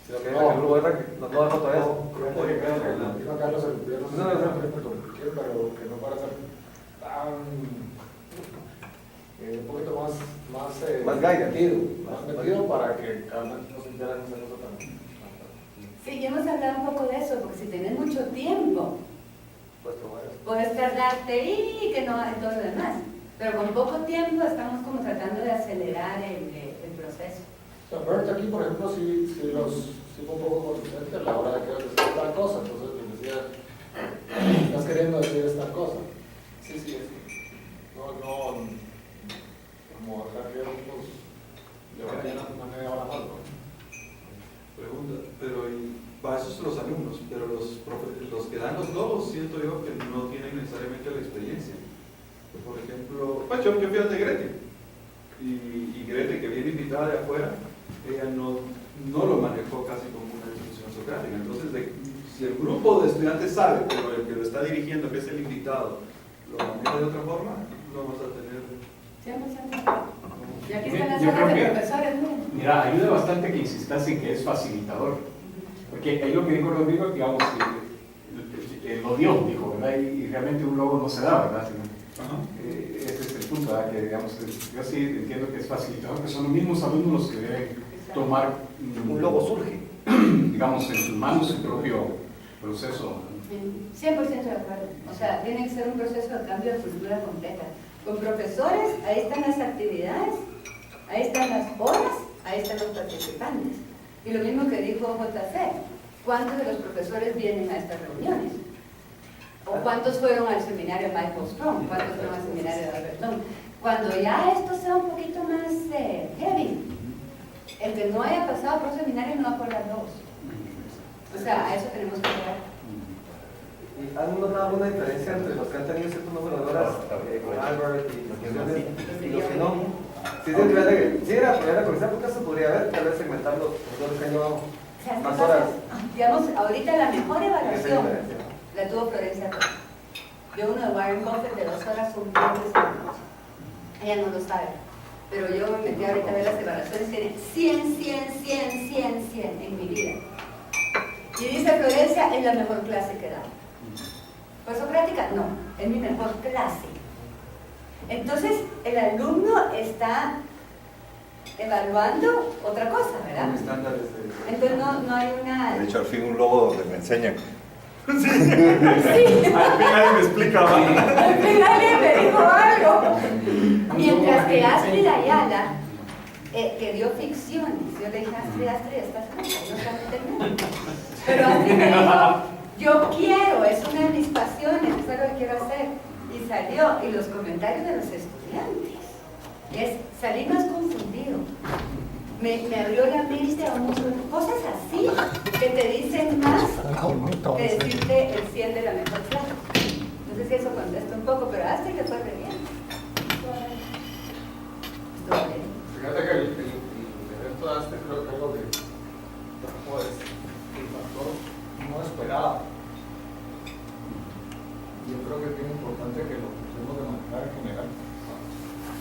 sino que deja que el grupo no dejó todavía? Dijo Carlos el gobierno, pero que no para ser tan un poquito más metido para que realmente no se enteren esa cosa tan. Sí, ya hemos hablado un poco de eso, porque si tenés mucho tiempo, puedes tardarte y que no hay todo lo demás. Pero con poco tiempo estamos como tratando de acelerar el proceso. O sea, Bert aquí, por ejemplo, sí fue un poco consistente a la hora de que decir tal cosa. Entonces les decía, estás queriendo decir esta cosa. Sí. No, como dejar que los le vayan a una media hora más, ¿no? Pregunta, pero para eso son los alumnos, pero los que dan los globos siento yo que no tienen necesariamente la experiencia. Por ejemplo, pues yo fui al de Grete y Grete, que viene invitada de afuera, ella no lo manejó casi como una discusión socrática. Entonces, si el grupo de estudiantes sabe, pero el que lo está dirigiendo, que es el invitado, lo maneja de otra forma, no vamos a tener... 100%. Y aquí están las Yo horas de creo que, profesores. mira, ayuda bastante que insistas en que es facilitador. Porque ahí lo que dijo Rodrigo, digamos, lo dio, dijo, ¿verdad? Y realmente un logo no se da, ¿verdad? Ese es el punto, ¿verdad? Que, digamos, yo sí entiendo que es facilitador, que son los mismos alumnos los que deben tomar... Un logo surge. Digamos, en sus manos el propio proceso 100% de acuerdo. O sea, tiene que ser un proceso de cambio de cultura completa. Con profesores, ahí están las actividades, ahí están las horas, ahí están los participantes. Y lo mismo que dijo JC, ¿cuántos de los profesores vienen a estas reuniones? ¿O cuántos fueron al seminario de Michael Strong? ¿Cuántos fueron al seminario de Albert Long? Cuando ya esto sea un poquito más heavy, el que no haya pasado por un seminario no va por las dos. O sea, a eso tenemos que llegar. ¿Han notado alguna diferencia entre los que han tenido cierto número de horas con Albert y los que no? Sí, era curiosidad, porque eso podría haber, tal vez segmentar los que han llevado más horas. Digamos, ahorita la mejor evaluación la tuvo Florencia Rosa. Yo uno de Warren Buffett de 2 horas son 20 segundos. Ella no lo sabe, pero yo me metí ahorita a ver las evaluaciones, tiene 100 en mi vida. Y dice Florencia, es la mejor clase que da. ¿Fue Socrática? No, es mi mejor clase. Entonces, el alumno está evaluando otra cosa, ¿verdad? Entonces no hay una... De hecho, al fin un logo donde me enseñan. Sí. Al fin alguien me explica. Al fin alguien me dijo algo. Mientras que Astrid Ayala, que dio ficciones, yo le dije, Astrid, estás loca, no estás entendiendo. Pero Astrid me dijo, yo quiero, es una de mis pasiones, es algo que quiero hacer. Y salió, y los comentarios de los estudiantes, salí más confundido. Me abrió la mente a cosas así, que te dicen más que decirte el 100 de la mejor clase. No sé si eso contesta un poco, pero Astrid le fue re bien. Estuvo bien. Fíjate que el evento de Astrid creo que es algo que el factor no esperado. Yo creo que es bien importante que lo tratemos de manejar en general.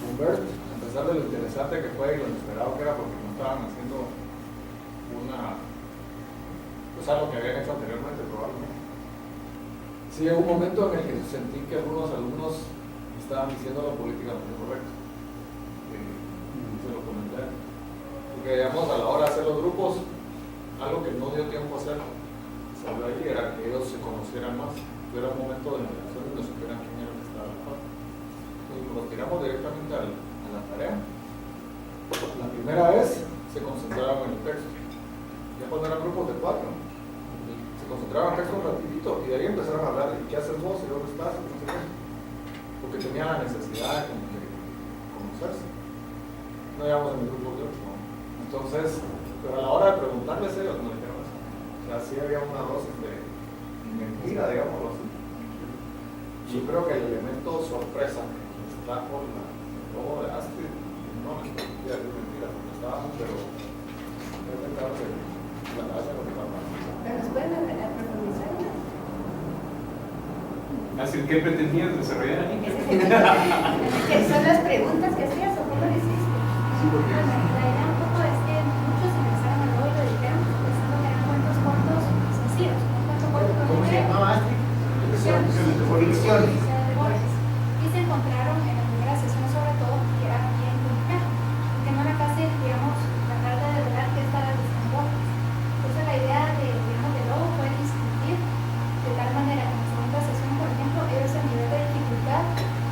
Humbert, a pesar de lo interesante que fue y lo inesperado que era, porque no estaban haciendo algo que habían hecho anteriormente probablemente. Sí, hubo un momento en el que sentí que algunos alumnos estaban diciendo lo políticamente correcto. Se lo comenté. Porque digamos, a la hora de hacer los grupos, algo que no dio tiempo a hacer, salió ahí, era que ellos se conocieran más. Era un momento de interacción donde supieran quién era el que estaba trabajando. Entonces nos tiramos directamente a la tarea. La primera vez se concentraban en el texto. Ya cuando eran grupos de 4, se concentraban en el texto un ratito y de ahí empezaron a hablar de qué haces vos y dónde estás, y no sé qué. Porque tenían la necesidad de conocerse. No íbamos en el grupo de 8, ¿no? Entonces, pero a la hora de preguntarles ellos no dijeron eso. O sea, sí había una dosis de mentira, digámoslo así. Yo creo que el elemento sorpresa que nos trajo el logo de Astrid, no me parecía de mentira, porque estábamos, pero realmente ahora se la cabeza lo que pasa. Pero nos pueden profundizar. Astrid, ¿qué pretendías desarrollar ahí? ¿Qué son las preguntas que hacías o cómo lo hiciste? La idea un poco es que muchos empezaron a lo y lo dijeron pensando que eran cuentos cortos sencillos. ¿Cómo se llamaba Astrid? Ficciones. Y se encontraron en la primera sesión sobre todo que era bien complicado, porque no era fácil, digamos, tratar de develar qué estaba diciendo. Entonces la idea del logo fue discutir de tal manera que en la segunda sesión, por ejemplo, ellos el nivel de dificultad,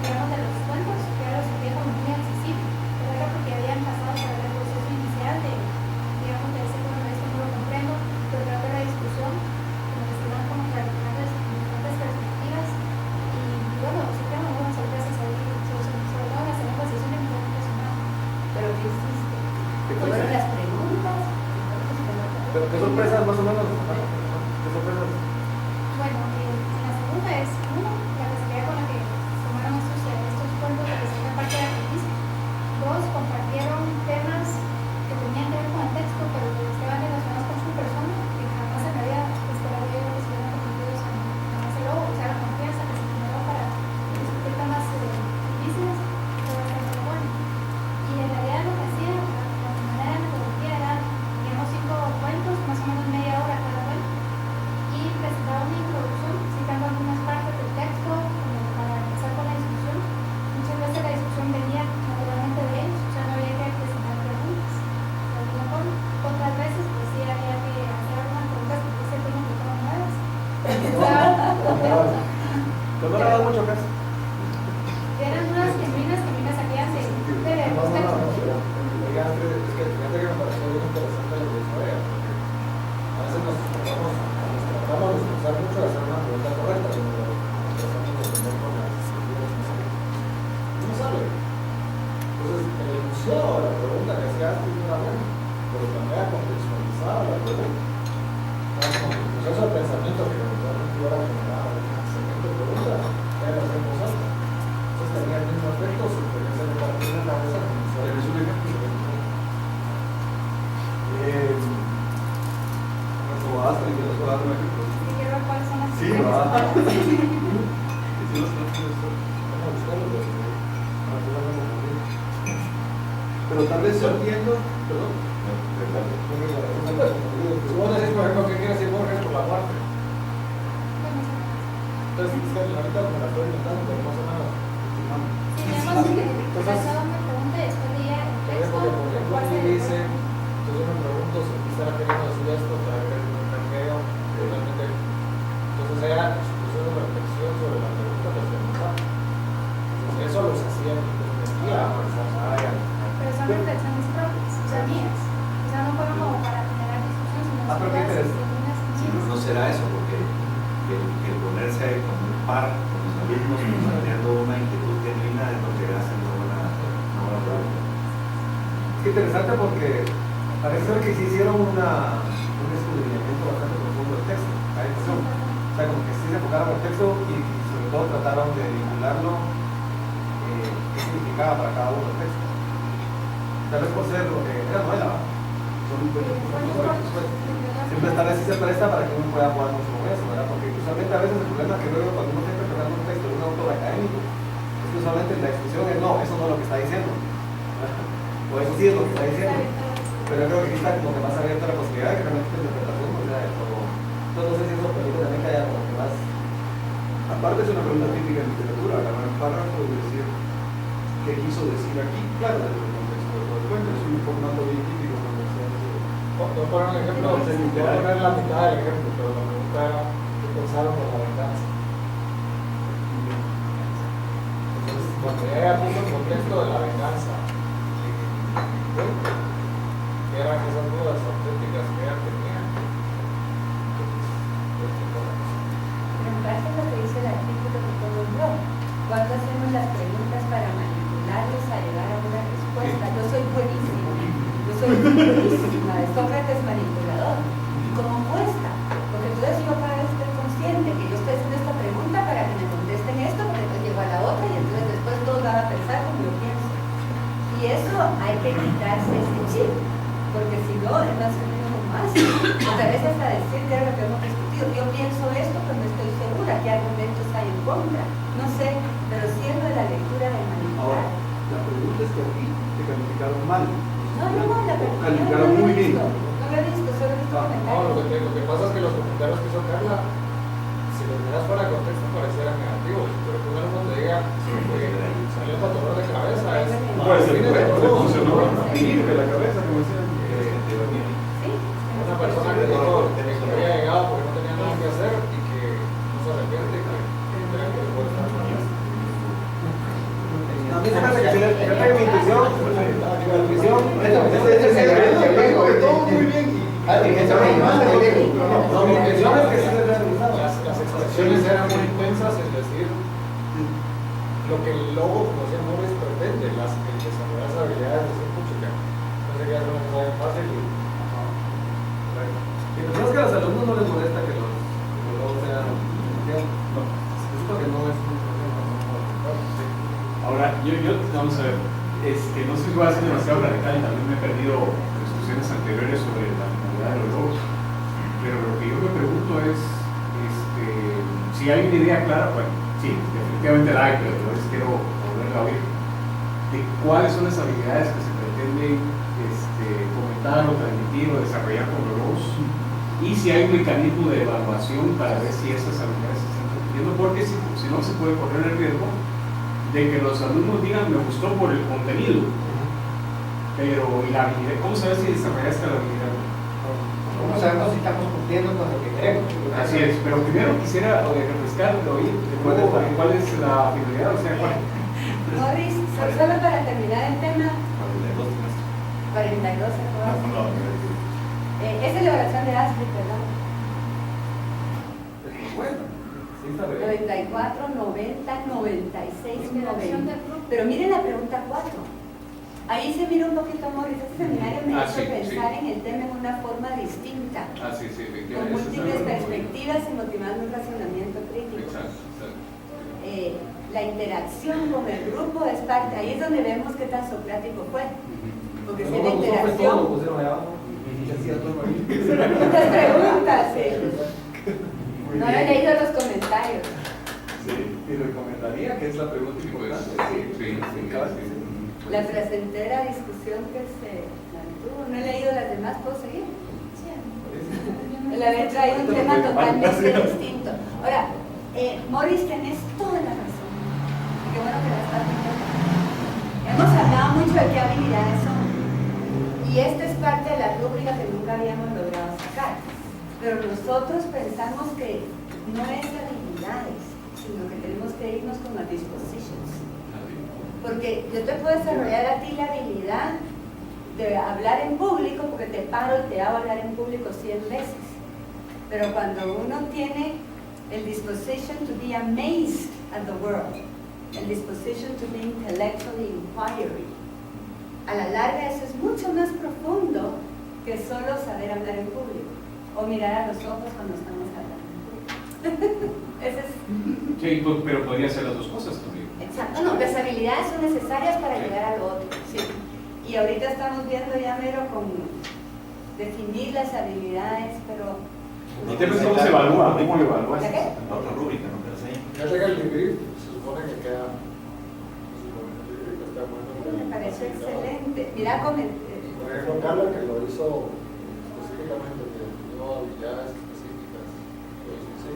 digamos, de los cuentos, que era lo sentía como muy accesible, pero era porque habían pasado por algo Pero no le das mucho caso. Eran unas genuinas aquellas de texto. Es que fíjate que me pareció bien interesante lo que historia, porque a veces nos tratamos de esforzar mucho de hacer una pregunta correcta, pero nos tratamos de responder con las estructuras que salen. No sale. Entonces, el enunciado de la pregunta que hacía antes no era bueno, pero también contextualizaba la pregunta. Era como el proceso de pensamiento que eventualmente iba a generar una excelente pregunta, era la en voz alta. Entonces tenía el mismo efecto, su experiencia de partir en la cabeza, como es un ejemplo. Sí, va. Pero tal vez yo entiendo, perdón. Si vos decís, por ejemplo, ¿qué quiere decir Borges por la muerte? Entonces, es que ahorita me la estoy inventando, pero más o menos. Si vemos que pasaba una pregunta y después leía el texto, Porque, por ejemplo, ¿cuál aquí sería el dice, problema? entonces yo me pregunto si aquí estará queriendo decir esto, estará queriendo un ranqueo, realmente. Entonces era su proceso de reflexión sobre la pregunta que se preguntaba. Entonces eso los hacía en perspectiva. Pero son reflexiones propias, o sea, mías. O sea, no fueron como para generar discusión, sino pero qué interesante. No será eso, porque el ponerse con un par con los alumnos, planteando una inquietud genuina es lo que hace una buena pregunta. Es que interesante porque parece ser que sí hicieron un escudriñamiento bastante profundo del texto, la impresión. O sea, como que sí se enfocaron en el texto y sobre todo trataron de vincularlo, qué significaba para cada uno el texto. Tal vez por ser lo que era novela, ¿verdad? Siempre tal vez sí se presta para que uno pueda jugar mucho con eso, ¿verdad? Porque usualmente a veces el problema que luego cuando uno está interpretando un texto de un autor académico es que usualmente la expresión es no, eso no es lo que está diciendo, ¿verdad? O eso sí es lo que está diciendo. Pero yo creo que aquí está como que más abierta la posibilidad de que realmente la interpretación no sea de todo. Entonces no sé si eso permite también que haya como que más. Aparte es una pregunta típica en literatura, agarrar el párrafo y decir qué quiso decir aquí, claro, desde el contexto de todo el cuento, es un formato bien típico cuando se hace. Voy a poner un ejemplo, voy a poner la mitad del ejemplo, pero la pregunta era qué pensaron de la venganza. Entonces, cuando ella puso el contexto de la venganza, que eran esas dudas auténticas que ella tenía. Pero me parece lo que dice el artículo que todo el blog. Cuando hacemos las preguntas para manipularlos a llegar a una respuesta, yo soy buenísima. Yo soy buenísima de Sócrates manipulador. ¿Y cómo cuesta? Porque entonces yo cada vez estoy consciente que yo estoy haciendo esta pregunta para que me contesten esto, porque después llego a la otra y entonces después todos van a pensar como yo pienso. Y eso hay que quitarse ese chip, porque si no es más o menos más. Otra vez hasta decir que era lo que hemos discutido. Yo pienso esto, pero no estoy segura qué argumentos hay en contra. No sé, pero siendo de la lectura de manipular. Ahora, la pregunta es que aquí te calificaron mal. No, la pregunta Calificaron muy bien. No lo he visto, solo he visto No, comentarios. lo que pasa es que los comentarios que hizo Carla, si los miras fuera de contexto, parecieran negativos, pero tú menos donde diga salió para dolor de cabeza, es Puede ser, funcionó de la cabeza, como decían. una persona que dijo que había llegado porque no tenía nada que hacer y que no se arrepiente y que cree que puede estar con él. A mí se me hace que si le pega mi intuición, Todo muy bien. No, mi intención es que las expresiones eran muy intensas, es decir, lo que el logo, como decía Morris, pretende, el desarrollar esas habilidades de ser puchica. No sería una cosa bien fácil y... Y pensamos que a los alumnos no les molesta que los logos sean. No, es porque no es un problema. Ahora, vamos a ver, no sé si voy a ser demasiado radical y también me he perdido discusiones anteriores sobre la finalidad de los logos, pero lo que yo me pregunto es, si hay una idea clara, bueno, sí, definitivamente la hay, pero yo les quiero volverla a oír, de cuáles son las habilidades que se pretenden comentar o transmitir o desarrollar con los logos, y si hay un mecanismo de evaluación para ver si esas habilidades se están cumpliendo, porque si no se puede correr el riesgo de que los alumnos digan me gustó por el contenido, pero ¿y la habilidad? ¿Cómo sabes si desarrollaste la habilidad? ¿cómo sabemos si estamos cumpliendo con lo que queremos? Así es, pero primero quisiera refrescar, oír, ¿cuál es la finalidad? O sea, Morris, solo para terminar el tema, 42 es celebración de Astrid, ¿verdad? bueno, sí está bien. 94, 90, 96, Generación 90. del grupo. Pero miren la pregunta 4. Ahí se mira un poquito, Morris. Este seminario me hizo sí, pensar sí. en el tema en una forma distinta, Ah, sí, sí, con efectivamente. múltiples perspectivas y motivando un razonamiento crítico. Exacto, exacto. La interacción con el grupo es parte, ahí es donde vemos qué tan socrático fue. Porque si la interacción. Muchas preguntas, sí. No he leído los comentarios. Sí, y recomendaría que es la pregunta importante. La placentera discusión que se mantuvo. No he leído las demás, ¿puedo seguir? El haber traído un tema totalmente distinto. Ahora, Morris, tenés toda la razón. Y qué bueno que la estás viendo. Hemos hablado mucho de qué habilidades son. Y esta es parte de la rúbrica que nunca habíamos logrado sacar. Pero nosotros pensamos que no es habilidades, sino que tenemos que irnos con las dispositions. Porque yo te puedo desarrollar a ti la habilidad de hablar en público, porque te paro y te hago hablar en público 100 veces. Pero cuando uno tiene el disposition to be amazed at the world, el disposition to be intellectually inquiry, a la larga eso es mucho más profundo que solo saber hablar en público o mirar a los ojos cuando estamos hablando en público. Ese es... Sí, pero podría ser las dos cosas también. Exacto, no, las habilidades son necesarias para llegar a lo otro, sí. Y ahorita estamos viendo ya mero con definir las habilidades, pero... El tema es cómo se evalúa, cómo lo evalúas. ¿La qué? La otra rúbrica, ¿no? Pero sí. Ya llega el debrief, se supone que queda. Me pareció excelente. Mira, Por ejemplo, Carla, que lo hizo específicamente, que dio habilidades específicas, lo hizo así.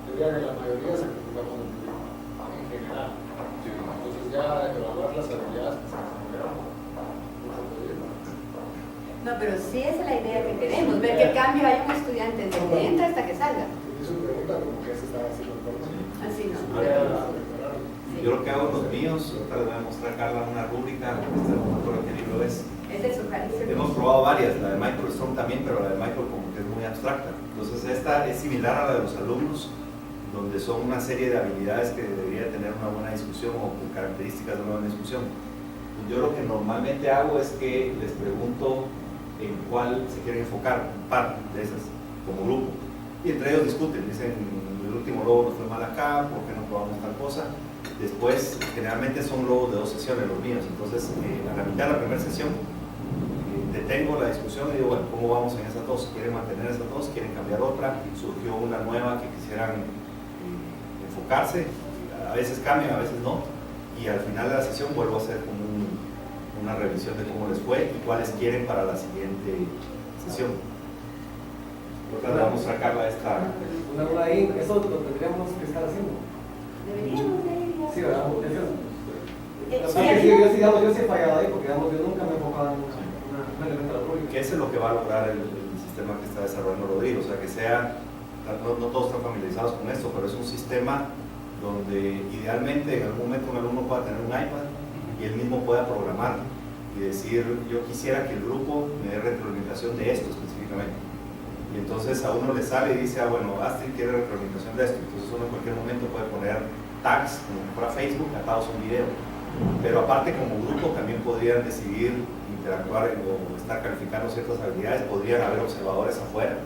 Diría que la mayoría se preocuparon en general. Entonces ya evaluar las habilidades que se desarrollaron, mucho pedir. no, pero sí es la idea que queremos, ver qué cambio hay un estudiante desde que entra hasta que salga. Hizo una pregunta como que se estaba haciendo el problema. Así no. Sí. Yo lo que hago en los míos, ahorita les voy a mostrar a Carla una rúbrica, no me acuerdo qué libro es. Es de su carácter. Hemos probado varias, la de Michael Strong también, pero la de Michael como que es muy abstracta. Entonces esta es similar a la de los alumnos, donde son una serie de habilidades que debería tener una buena discusión o características de una buena discusión. Yo lo que normalmente hago es que les pregunto en cuál se quieren enfocar, un par de esas, como grupo. Y entre ellos discuten, dicen, el último logo nos fue mal acá, ¿por qué no probamos tal cosa? Después, generalmente son logos de 2 sesiones los míos, entonces a la mitad de la primera sesión detengo la discusión y digo, bueno, ¿cómo vamos en esas dos? ¿Quieren mantener esas dos? ¿Quieren cambiar otra? Surgió una nueva que quisieran enfocarse, a veces cambian, a veces no, y al final de la sesión vuelvo a hacer como una revisión de cómo les fue y cuáles quieren para la siguiente sesión. Ahora le vamos a sacarla esta. Una duda ahí, eso lo tendríamos que estar haciendo. Deberíamos. Sí, ¿verdad? Sí, Yo sí he fallado ahí porque digamos, yo nunca me he enfocado en un elemento de la pública. Que ese es lo que va a lograr el sistema que está desarrollando Rodrigo, o sea, que sea, no todos están familiarizados con esto, pero es un sistema donde idealmente en algún momento un alumno pueda tener un iPad y él mismo pueda programar y decir, yo quisiera que el grupo me dé retroalimentación de esto específicamente. Y entonces a uno le sale y dice, bueno, Astrid quiere retroalimentación de esto, entonces uno en cualquier momento puede poner tags, como si fuera Facebook, atados a un video. Pero aparte como grupo también podrían decidir interactuar o estar calificando ciertas habilidades, podrían haber observadores afuera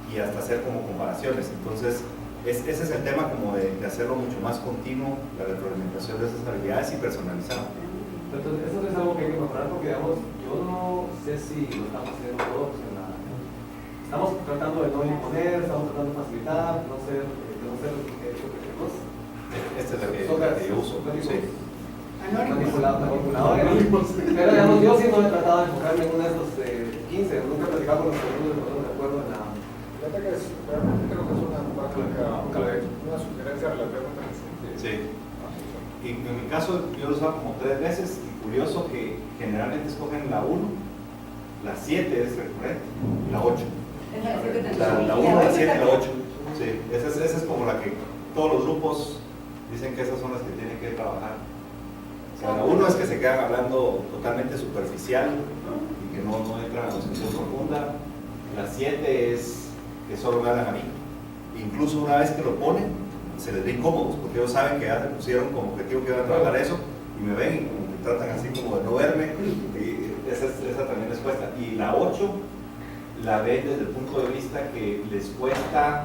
y hasta hacer como comparaciones. Entonces ese es el tema como de hacerlo mucho más continuo, la retroalimentación de esas habilidades y personalizado. Entonces eso es algo que hay que mejorar porque digamos, yo no sé si lo estamos haciendo todos en la... Estamos tratando de no imponer, estamos tratando de facilitar, no ser objetivos. Esta es la que yo uso. Sí. Manipuladores. Pero digamos, yo sí no he tratado de enfocarme en uno de estos 15, nunca he platicado con los alumnos de acuerdo en la... Fíjate que realmente creo que es una sugerencia relativamente reciente. Sí. Y en mi caso yo lo usaba como 3 veces y curioso que generalmente escogen la 1, La 7 es recurrente, y la 8. La La 1, la 7 y la 8. Sí, esa es como la que todos los grupos dicen que esas son las que tienen que trabajar. O sea, la 1 es que se quedan hablando totalmente superficial, ¿no? Y que no entran a la discusión profunda. La 7 es que solo me hablan a mí. Incluso una vez que lo ponen, se les ve incómodos, porque ellos saben que ya se pusieron como objetivo que iban a trabajar eso, y me ven y como que tratan así como de no verme, y esa también les cuesta. Y la 8 la ven desde el punto de vista que les cuesta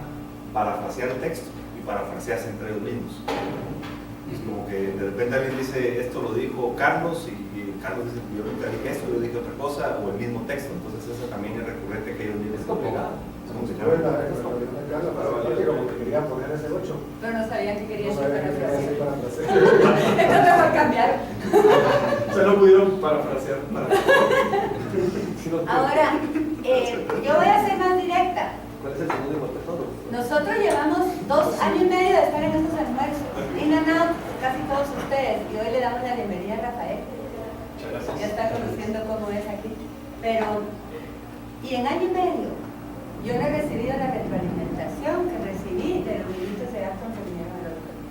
parafrasear el texto y parafrasearse entre ellos mismos. Es como que de repente alguien dice, esto lo dijo Carlos, y Carlos dice, yo nunca dije esto, yo dije otra cosa, o el mismo texto. Entonces eso también es recurrente que ellos mismos. Es complicado. Es complicado. Pero quería poner ese 8. Pero no sabía que quería No ser sabía que quería ser parafrasear. parafrasear. Entonces mejor cambiar. Se lo pudieron parafrasear. Ahora, yo voy a ser más directa. ¿Cuál es el segundo igual de todos? Nosotros llevamos 2 años y medio de estar en estos almuerzos. In and out, casi todos ustedes. Y hoy le damos la bienvenida a Rafael. Ya está conociendo cómo es aquí. Pero, y en año y medio, yo no he recibido la retroalimentación que recibí de los ministros de actos que vinieron a la autoridad.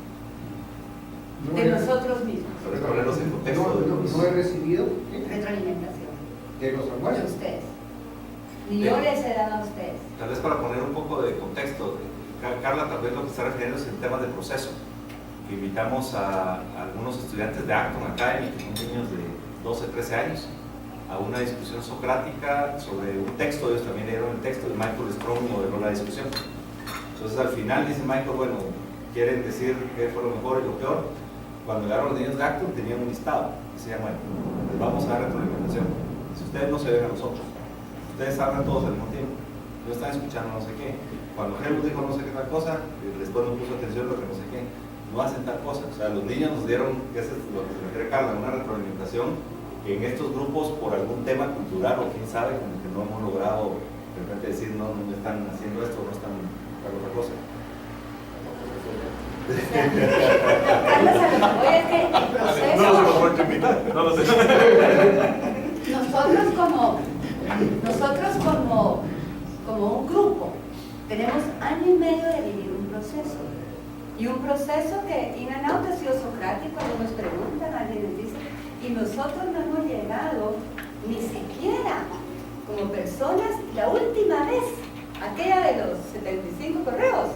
De nosotros mismos. Sobre ponerlos en contexto. No he recibido Retroalimentación. de los De almuerzos. ustedes. Ni yo les he dado a ustedes. Tal vez para poner un poco de contexto, Carla tal vez lo que está refiriendo es en temas de proceso. Que invitamos a algunos estudiantes de Acton Academy, que son niños de 12, 13 años, a una discusión socrática sobre un texto. Ellos también leyeron el texto, y Michael Strong modeló la discusión. Entonces al final dice Michael, bueno, quieren decir qué fue lo mejor y lo peor. Cuando llegaron los niños de Acton tenían un listado, decían, bueno, les vamos a dar retroalimentación. Si ustedes no se ven a nosotros, ustedes hablan todos al mismo tiempo, no están escuchando no sé qué. Cuando Helmut dijo no sé qué tal cosa, después no puso atención a lo que no sé qué, no hacen tal cosa. O sea, los niños nos dieron, que eso es lo que se refiere Carla, una retroalimentación que en estos grupos, por algún tema cultural o quién sabe, como que no hemos logrado de repente decir no están haciendo esto, no están haciendo otra cosa. Carlos, a lo que voy es que el proceso. No lo sé cómo invitar. No lo sé. Nosotros como un grupo tenemos año y medio de vivir un proceso. Y un proceso que in and out ha sido socrático, algunos preguntan, alguien les dice, y nosotros no hemos llegado ni siquiera como personas. La última vez, aquella de los 75 correos,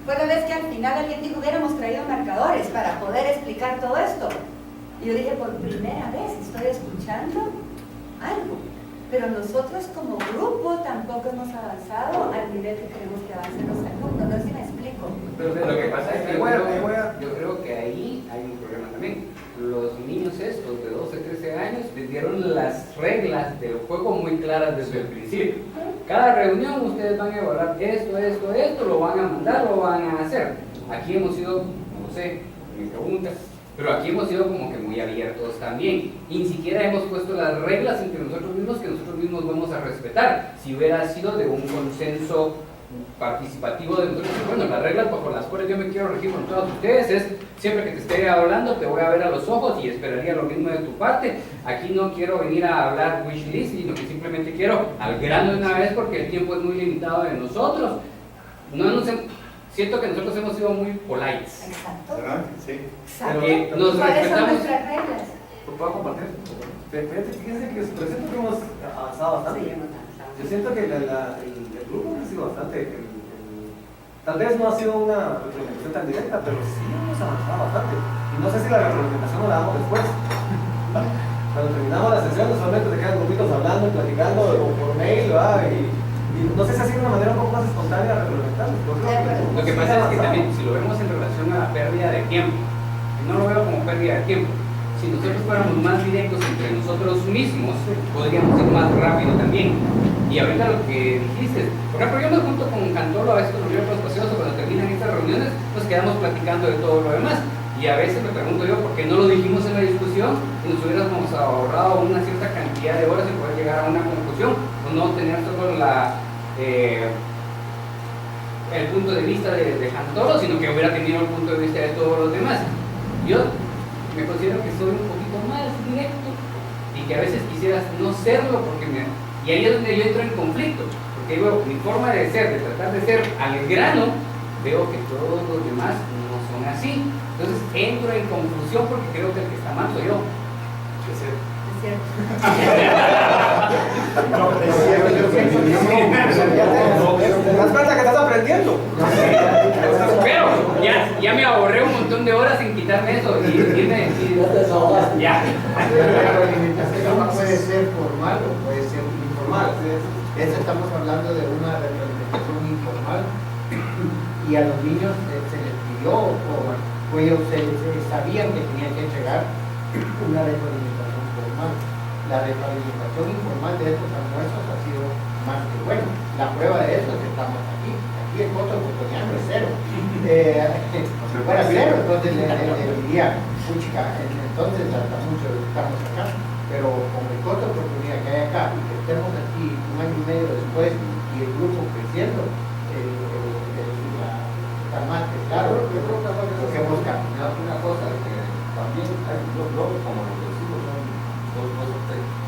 fue la vez que al final alguien dijo hubiéramos traído marcadores para poder explicar todo esto. Y yo dije, por primera vez estoy escuchando algo. Pero nosotros como grupo tampoco hemos avanzado al nivel que queremos que avancen los alumnos. No sé si me explico. Pero lo que pasa es que yo creo que ahí hay un problema también. Los niños estos de 12, 13 años les dieron las reglas del juego muy claras desde el principio. Cada reunión ustedes van a evaluar esto, lo van a mandar, lo van a hacer. Aquí hemos sido, no sé, me preguntas, pero aquí hemos sido como que muy abiertos también. Y ni siquiera hemos puesto las reglas entre nosotros mismos que nosotros mismos vamos a respetar. Si hubiera sido de un consenso participativo de nosotros, bueno, las reglas bajo las cuales yo me quiero regir con todos ustedes es, siempre que te esté hablando te voy a ver a los ojos y esperaría lo mismo de tu parte. Aquí no quiero venir a hablar wish list, sino que simplemente quiero al grano de una vez porque el tiempo es muy limitado de nosotros. Siento que nosotros hemos sido muy polites. Exacto. ¿Verdad? Sí. Exacto. Nos ¿Cuáles son respetamos. nuestras reglas? ¿Puedo compartir? Fíjense que yo siento que hemos avanzado bastante. Sí, hemos avanzado. Yo siento que el grupo ha sido bastante. Tal vez no ha sido una retroalimentación tan directa, pero sí hemos avanzado bastante. Y no sé si la retroalimentación no la damos después. Cuando terminamos la sesión, usualmente se quedan grupitos hablando y platicando o por mail, ¿verdad? Y no sé si ha sido una manera un poco más espontánea de retroalimentar. Lo que pasa es que también, si lo vemos en relación a la pérdida de tiempo, no lo veo como pérdida de tiempo. Si nosotros fuéramos más directos entre nosotros mismos, podríamos ir más rápido también. Y ahorita lo que dijiste, por ejemplo, yo me junto con Cantolo a veces con los viejos paseos o cuando terminan estas reuniones, nos quedamos platicando de todo lo demás. Y a veces me pregunto yo por qué no lo dijimos en la discusión y nos hubiéramos ahorrado una cierta cantidad de horas y poder llegar a una conclusión, o no tener solo el punto de vista de Cantolo, sino que hubiera tenido el punto de vista de todos los demás. Yo me considero que soy un poquito más directo y que a veces quisieras no serlo porque Y ahí es donde yo entro en conflicto, porque digo, mi forma de ser, de tratar de ser al grano, veo que todos los demás no son así. Entonces entro en confusión porque creo que el que está mal soy yo. Es cierto. ¿Te das cuenta que estás aprendiendo? Pero ya me ahorré un montón de horas en quitarme eso y irme ya. La retroalimentación puede ser formal o puede ser informal. Estamos hablando de una retroalimentación informal y a los niños se les pidió o ellos sabían que tenían que entregar una retroalimentación formal. La retroalimentación informal de estos almuerzos ha sido más que buena. La prueba de eso es que estamos aquí. Aquí el costo oportuniano es cero. Si fuera cero, entonces le diría, puchica, entonces hasta mucho estamos acá. Pero con el costo de oportunidad que hay acá y que estemos aquí un año y medio después y el grupo creciendo, está más que claro. Yo creo que hemos caminado. Una cosa que también hay dos bloques, como los decimos, son dos cosas técnicas.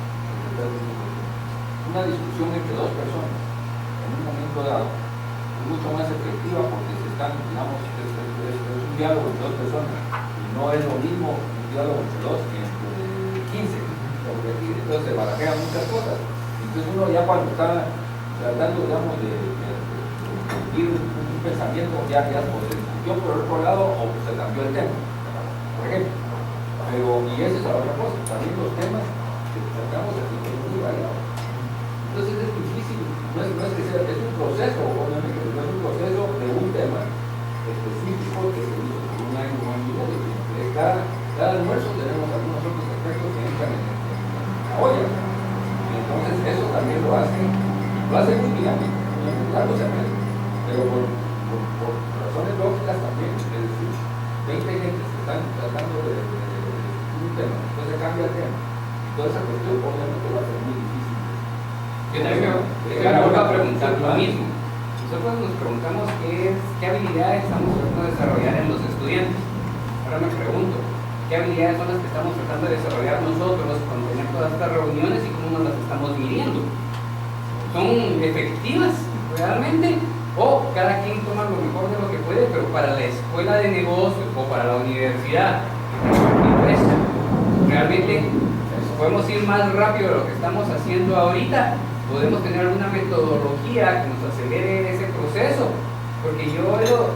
Una discusión entre dos personas en un momento dado es mucho más efectiva porque se están, digamos, es un diálogo entre dos personas y no es lo mismo un diálogo entre dos que entre 15. Entonces se barajean muchas cosas. Entonces uno ya cuando está tratando, digamos, de cumplir un pensamiento, ya o se discutió por el otro lado o se cambió el tema, por ejemplo. Pero, y esa es la otra cosa, también los temas que tratamos aquí son muy variados. Entonces es difícil, no es que sea, es un proceso, obviamente, no es un proceso de un tema específico que se hizo por un año y medio. Cada almuerzo tenemos algunos otros aspectos que entran en la olla. Entonces eso también lo hace muy dinámico, claro, pero por razones lógicas también, es decir, 20 gentes que están tratando de un tema, entonces cambia el tema. Y toda esa cuestión obviamente va a ser muy difícil. Yo también me vuelvo a preguntar lo mismo. Nosotros nos preguntamos qué habilidades estamos tratando de desarrollar en los estudiantes. Ahora me pregunto, ¿qué habilidades son las que estamos tratando de desarrollar nosotros con tener todas estas reuniones y cómo nos las estamos midiendo? ¿Son efectivas realmente? ¿O cada quien toma lo mejor de lo que puede, pero para la escuela de negocios o para la universidad? Pues, realmente podemos ir más rápido de lo que estamos haciendo ahorita. Podemos tener alguna metodología que nos acelere ese proceso, porque yo veo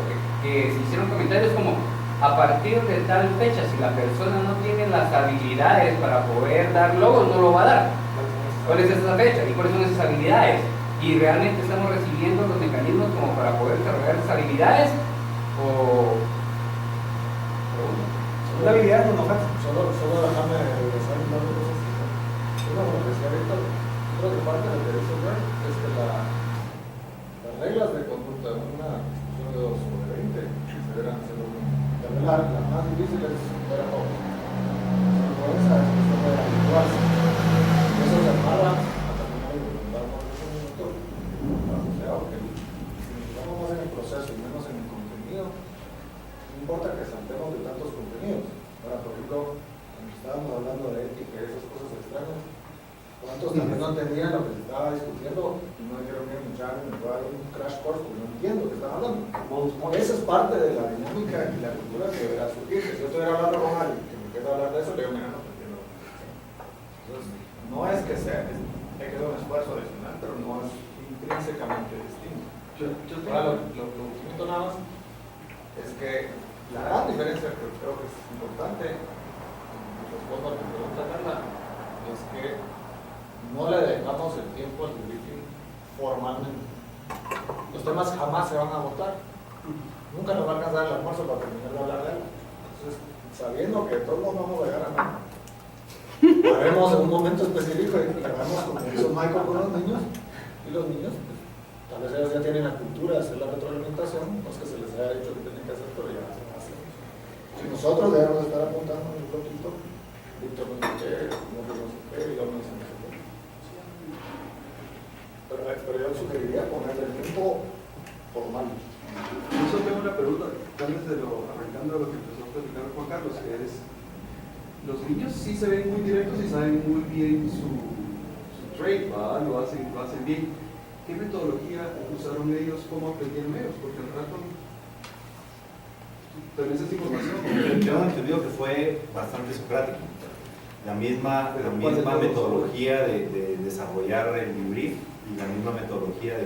que se hicieron comentarios como a partir de tal fecha, si la persona no tiene las habilidades para poder dar logos, no lo va a dar. ¿Cuál es esa fecha? ¿Y cuáles son esas habilidades? ¿Y realmente estamos recibiendo los mecanismos como para poder desarrollar esas habilidades? ¿O una habilidad no nos Solo déjame regresar un par de cosas. Una, como decía Víctor, creo que parte de lo que dice Brent es que las reglas de conducta en una discusión de 2 sobre 20 se deberán hacer lo mismo. La más difícil es ver a todos. Por esa discusión de habituarse. Eso se amarra a terminar y preguntarnos un minuto. O sea, porque si nos vamos más en el proceso y menos en el contenido, no importa que saltemos de tantos contenidos. Ahora, por ejemplo, cuando estábamos hablando de ética y esas cosas extrañas, ¿cuántos también no entendían lo que se estaba discutiendo? Y no dijeron, mira, muchachos, me voy a dar un crash course porque no entiendo lo que están hablando. Esa es parte de la dinámica y la cultura que deberá surgir. Si yo estuviera hablando con alguien que me empieza a hablar de eso, le digo, mira, no entiendo. Entonces, no es que sea, hay que dar un esfuerzo adicional, pero no es intrínsecamente distinto. Ahora, lo último nada más es que la gran diferencia que creo que es importante, respondo a tu pregunta, Carla, es que no le dejamos el tiempo al briefing formalmente. Los temas jamás se van a votar. Nunca nos va a alcanzar el almuerzo para terminar de hablar de él. Entonces, sabiendo que todos nos vamos a llegar a nada, haremos en un momento específico y hagamos como hizo Michael con los niños, y los niños, pues, tal vez ellos ya tienen la cultura de hacer la retroalimentación, no es que se les haya dicho que tienen que hacer, pero ya se hace. Si nosotros debemos estar apuntando en el poquito, Víctor no sé qué, no sé qué, y yo no sé qué. Pero yo sugeriría ponerle el tiempo formal. Yo solo tengo una pregunta, tal vez arrancando de lo que empezó a platicar Juan Carlos, que es, los niños sí se ven muy directos y saben muy bien su trade, ¿va? Lo hacen bien. ¿Qué metodología usaron ellos? ¿Cómo aprendieron ellos? Porque al rato tenés esa información. Yo he entendido que fue bastante socrático. La misma metodología de desarrollar el debrief y la misma metodología de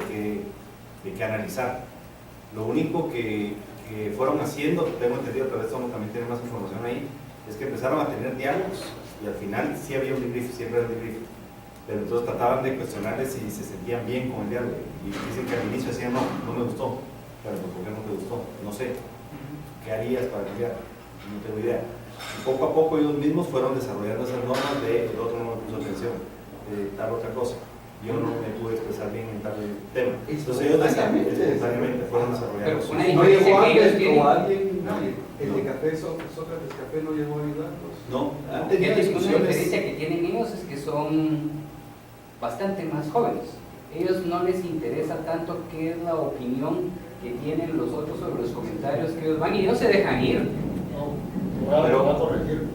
qué analizar. Lo único que fueron haciendo, tengo entendido, tal vez también tiene más información ahí, es que empezaron a tener diálogos y al final sí había un debrief, siempre era un debrief. Pero entonces trataban de cuestionarles si se sentían bien con el diálogo. Y dicen que al inicio decían, no me gustó. Pero ¿por qué no te gustó? No sé. ¿Qué harías para cambiar? No tengo idea. Y poco a poco ellos mismos fueron desarrollando esas normas de el otro no me puso atención, de tal otra cosa. Yo no me pude expresar bien en tal tema. Entonces ellos espontáneamente fueron desarrollando. Pero una ¿No diferencia llegó que ellos alguien tienen. o alguien, el de café, Sócrates Café no llegó a ayudarlos? No, han tenido Una discusiones. diferencia que tienen ellos es que son bastante más jóvenes. Ellos no les interesa tanto qué es la opinión que tienen los otros sobre los comentarios que ellos van y ellos se dejan ir. Pero voy a corregir.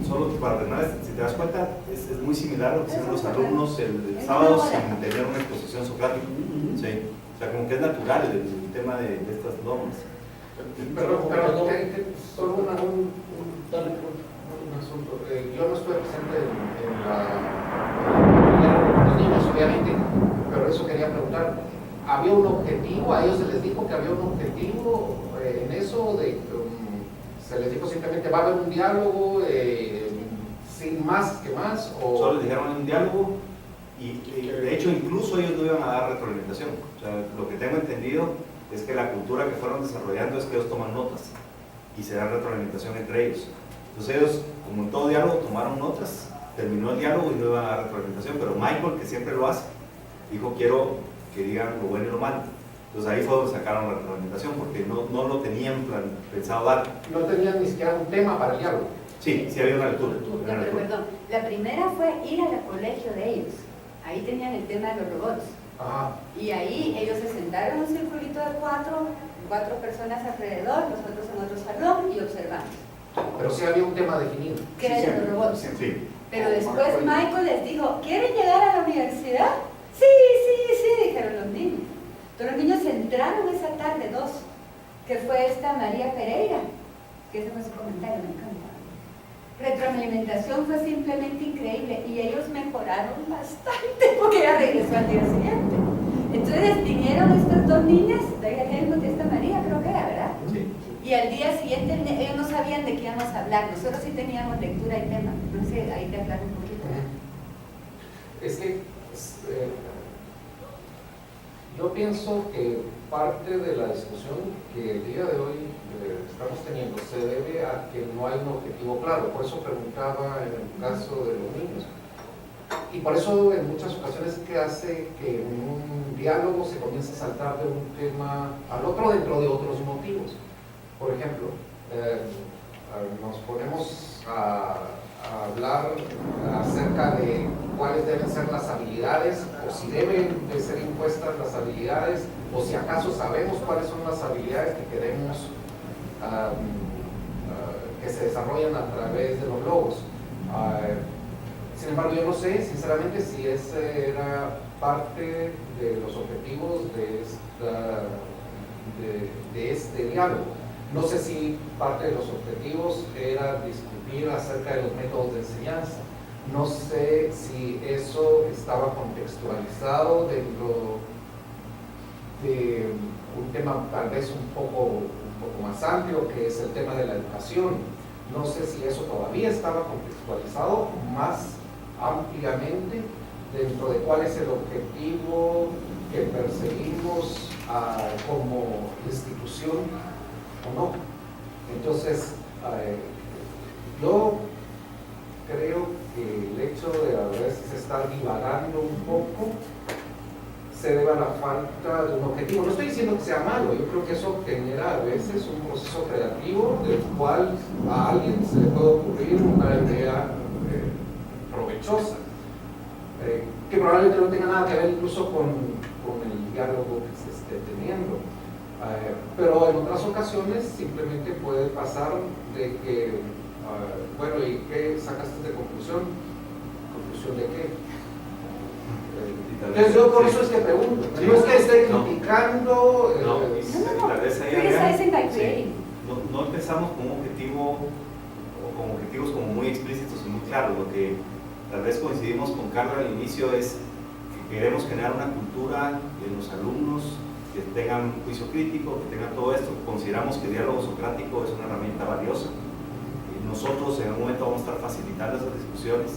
Solo para terminar, si te das cuenta, es muy similar a lo que hicieron los alumnos el sábado sin tener una exposición socrática. Sí. O sea, como que es natural el tema de estas normas. Pero solo un asunto. Yo no estoy presente en los niños, obviamente, pero eso quería preguntar. ¿Había un objetivo? ¿A ellos se les dijo que había un objetivo en eso? ¿Se les dijo simplemente va a haber un diálogo sin más que más? ¿O? Solo les dijeron un diálogo y de hecho incluso ellos no iban a dar retroalimentación. O sea, lo que tengo entendido es que la cultura que fueron desarrollando es que ellos toman notas y se dan retroalimentación entre ellos. Entonces ellos, como en todo diálogo, tomaron notas, terminó el diálogo y no iban a dar retroalimentación, pero Michael, que siempre lo hace, dijo quiero que digan lo bueno y lo malo. Entonces ahí fue donde sacaron la retroalimentación, porque no lo tenían pensado dar. No tenían ni siquiera un tema para el diálogo. Sí, sí había una lectura. Pero perdón, la primera fue ir al colegio de ellos. Ahí tenían el tema de los robots. Y ahí ellos se sentaron en un circulito de cuatro personas alrededor, nosotros en otro salón y observamos. Pero sí había un tema definido. ¿Qué era de los robots? Sí. Pero después Michael les dijo, ¿quieren llegar a la universidad? Sí, dijeron los niños. Pero los niños entraron esa tarde, que fue esta María Pereira, que ese fue su comentario, me encanta. Retroalimentación fue simplemente increíble y ellos mejoraron bastante porque ella regresó al día siguiente. Entonces vinieron estas dos niñas, Helmut y esta María, creo que era, ¿verdad? Sí. Y al día siguiente ellos no sabían de qué íbamos a hablar, nosotros sí teníamos lectura y tema. Entonces ahí te aclaro un poquito. Es que yo pienso que parte de la discusión que el día de hoy estamos teniendo se debe a que no hay un objetivo claro. Por eso preguntaba en el caso de los niños. Y por eso en muchas ocasiones que hace que en un diálogo se comience a saltar de un tema al otro dentro de otros motivos. Por ejemplo, nos ponemos a hablar acerca de cuáles deben ser las habilidades, o si deben de ser impuestas las habilidades, o si acaso sabemos cuáles son las habilidades que queremos que se desarrollan a través de los logos. Sin embargo, yo no sé, sinceramente, si ese era parte de los objetivos de este diálogo. No sé si parte de los objetivos era discutir acerca de los métodos de enseñanza. No sé si eso estaba contextualizado dentro de un tema tal vez un poco más amplio, que es el tema de la educación. No sé si eso todavía estaba contextualizado más ampliamente dentro de cuál es el objetivo que perseguimos como institución o no. Entonces, yo creo que el hecho de a veces estar divagando un poco se debe a la falta de un objetivo. No estoy diciendo que sea malo, yo creo que eso genera a veces un proceso creativo del cual a alguien se le puede ocurrir una idea provechosa, que probablemente no tenga nada que ver incluso con el diálogo que se esté teniendo. Pero en otras ocasiones simplemente puede pasar de que, bueno, ¿y qué sacaste de conclusión? ¿Conclusión de qué? Entonces yo por eso es que pregunto, no es que esté criticando... Tal vez ahí Criticizing by sí. creating. No empezamos con un objetivo o con objetivos como muy explícitos y muy claros. Lo que tal vez coincidimos con Carlos al inicio es que queremos generar una cultura en los alumnos que tengan juicio crítico, que tengan todo esto. Consideramos que el diálogo socrático es una herramienta valiosa. Nosotros en algún momento vamos a estar facilitando esas discusiones